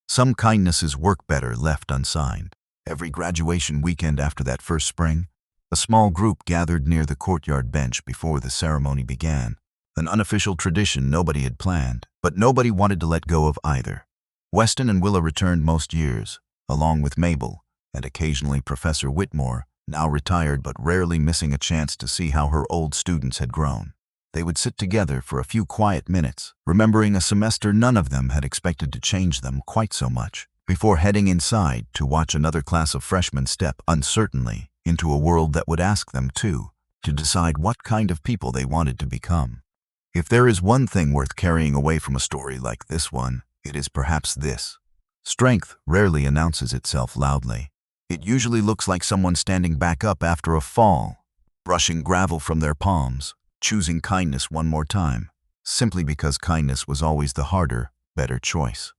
Some kindnesses work better left unsigned. Every graduation weekend after that first spring, a small group gathered near the courtyard bench before the ceremony began, an unofficial tradition nobody had planned, but nobody wanted to let go of either. Weston and Willa returned most years, along with Mabel, and occasionally Professor Whitmore, now retired but rarely missing a chance to see how her old students had grown. They would sit together for a few quiet minutes, remembering a semester none of them had expected to change them quite so much, before heading inside to watch another class of freshmen step uncertainly into a world that would ask them, too, to decide what kind of people they wanted to become. If there is one thing worth carrying away from a story like this one, it is perhaps this. Strength rarely announces itself loudly. It usually looks like someone standing back up after a fall, brushing gravel from their palms, choosing kindness one more time, simply because kindness was always the harder, better choice.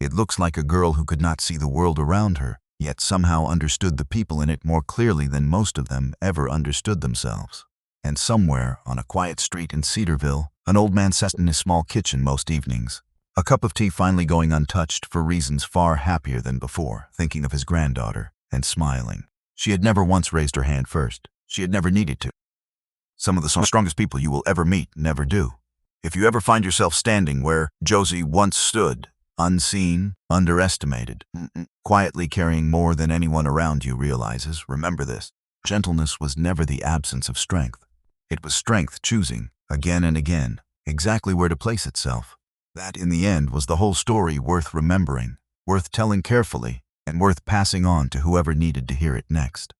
It looks like a girl who could not see the world around her, yet somehow understood the people in it more clearly than most of them ever understood themselves. And somewhere on a quiet street in Cedarville, An old man sat in his small kitchen most evenings, a cup of tea finally going untouched for reasons far happier than before, thinking of his granddaughter and smiling. She had never once raised her hand first. She had never needed to. Some of the strongest people you will ever meet never do. If you ever find yourself standing where Josie once stood, unseen, underestimated, quietly carrying more than anyone around you realizes, remember this. Gentleness was never the absence of strength. It was strength choosing, again and again, exactly where to place itself. That, in the end, was the whole story worth remembering, worth telling carefully, and worth passing on to whoever needed to hear it next.